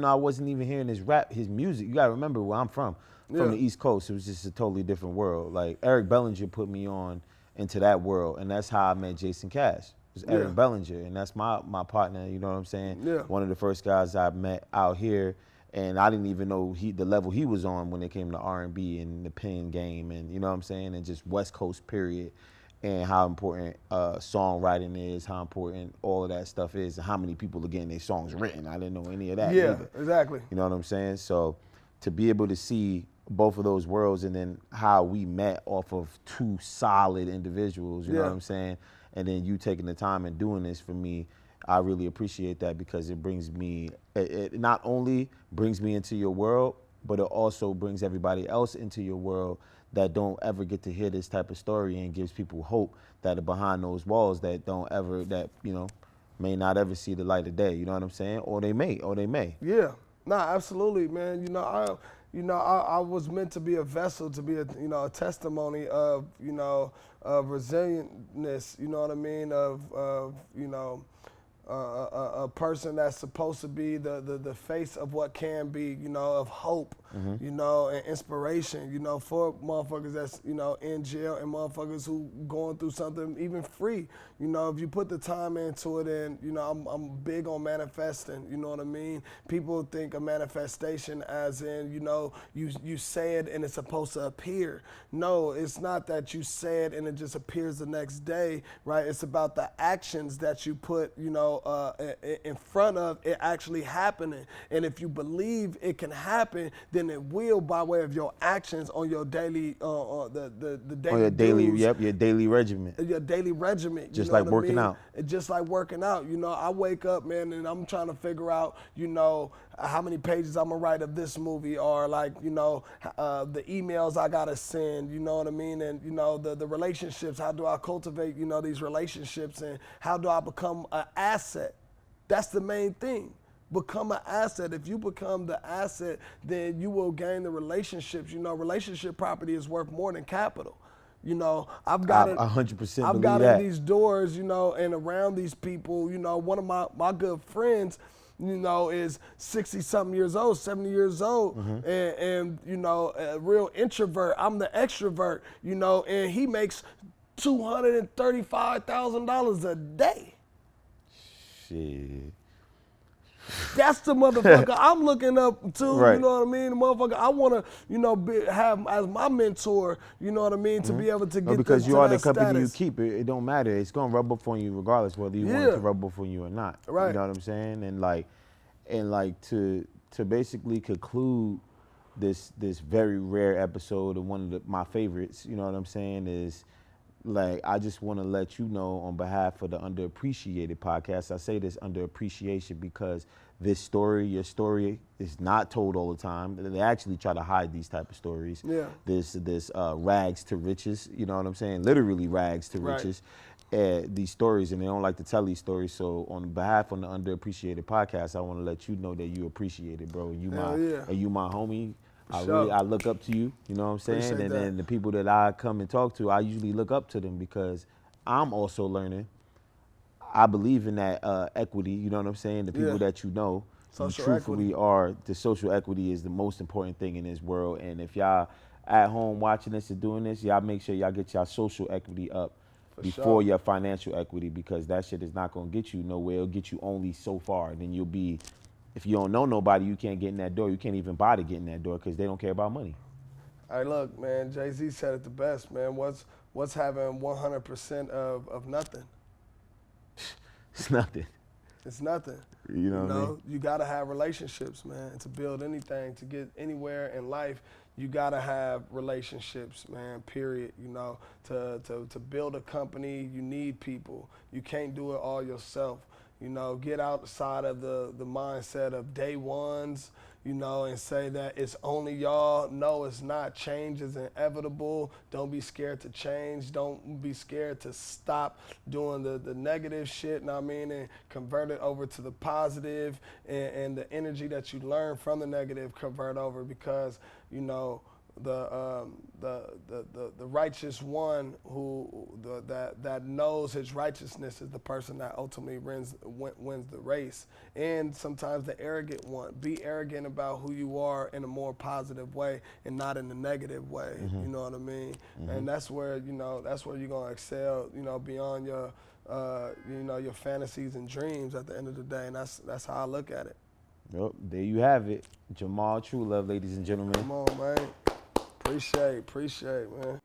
though I wasn't even hearing his music. You gotta remember where I'm from. From the East Coast, it was just a totally different world. Like Eric Bellinger put me on into that world, and that's how I met Jason Cash. It was Eric Bellinger, and that's my partner. You know what I'm saying? Yeah. One of the first guys I met out here, and I didn't even know the level he was on when it came to R&B and the pen game, and you know what I'm saying, and just West Coast period, and how important songwriting is, how important all of that stuff is, and how many people are getting their songs written. I didn't know any of that Yeah, either. exactly. You know what I'm saying? So to be able to see both of those worlds and then how we met off of two solid individuals, you know Yeah. what I'm saying? And then you taking the time and doing this for me, I really appreciate that because it brings me, it not only brings me into your world, but it also brings everybody else into your world that don't ever get to hear this type of story and gives people hope that are behind those walls that may not ever see the light of day, you know what I'm saying? Or they may. Yeah, nah, absolutely, man. I was meant to be a vessel, to be a testimony of, of resilientness. You know what I mean? Of a person that's supposed to be the face of what can be, of hope, and inspiration, for motherfuckers that's, in jail and motherfuckers who going through something even free. If you put the time into it, and, I'm big on manifesting, you know what I mean? People think of manifestation as in, you say it and it's supposed to appear. No, it's not that you say it and it just appears the next day, right? It's about the actions that you put, in front of it actually happening. And if you believe it can happen, then it will by way of your actions on your daily, the daily. On your daily, dues, your daily regimen. Your daily regimen. Just know like what I working mean? out. Just like working out. I wake up, man, and I'm trying to figure out, how many pages I'm gonna write of this movie, or like, the emails I gotta send, you know what I mean? And, the relationships, how do I cultivate, these relationships, and how do I become an asset? That's the main thing. Become an asset. If you become the asset, then you will gain the relationships. Relationship property is worth more than capital. I've got I 100% I've believe got that. in these doors, and around these people, one of my good friends, is 60-something years old, 70 years old, and a real introvert. I'm the extrovert, and he makes $235,000 a day. Shit. That's the motherfucker I'm looking up to, Right. you know what I mean? The motherfucker I want to, have as my mentor, you know what I mean, to be able to get Because to you are the that company you status. keep. It don't matter. It's gonna rub up on you regardless whether you want it Yeah. to rub up on you or not. Right. You know what I'm saying? And to basically conclude this very rare episode of one of my favorites, you know what I'm saying, is like I just want to let you know on behalf of the Underappreciated podcast. I say this under appreciation because this story, your story, is not told all the time. They actually try to hide these type of stories. Yeah. This rags to riches. You know what I'm saying? Literally rags to Right. riches. These stories, and they don't like to tell these stories. So on behalf of the Underappreciated podcast, I want to let you know that you appreciate it, bro. Hell yeah. And you my homie. Sure. I look up to you, you know what I'm saying? Appreciate And that. then the people that I come and talk to, I usually look up to them because I'm also learning. I believe in that equity, you know what I'm saying? The people Yeah. that you know, Social truthfully are, the social equity is the most important thing in this world. And if y'all at home watching this and doing this, y'all make sure y'all get y'all social equity up before sure. your financial equity, because that shit is not gonna get you nowhere. It'll get you only so far, and then you'll be If you don't know nobody, you can't get in that door. You can't even buy to get in that door because they don't care about money. Hey, look, man, Jay-Z said it the best, man. What's having 100% of nothing? It's nothing. It's nothing. You know what I mean? You gotta have relationships, man. To build anything, to get anywhere in life, you gotta have relationships, man. Period. To build a company, you need people. You can't do it all yourself. Get outside of the mindset of day ones, and say that it's only y'all. No, it's not. Change is inevitable. Don't be scared to change. Don't be scared to stop doing the negative shit, and convert it over to the positive, and the energy that you learn from the negative convert over, because, the righteous one that knows his righteousness is the person that ultimately wins the race. And sometimes the arrogant one, be arrogant about who you are in a more positive way and not in a negative way. You know what I mean? And that's where you're gonna excel, beyond your your fantasies and dreams at the end of the day. And that's how I look at it. Yep, there you have it. Jamal Trulove, ladies and gentlemen. Come on, man. Appreciate, man.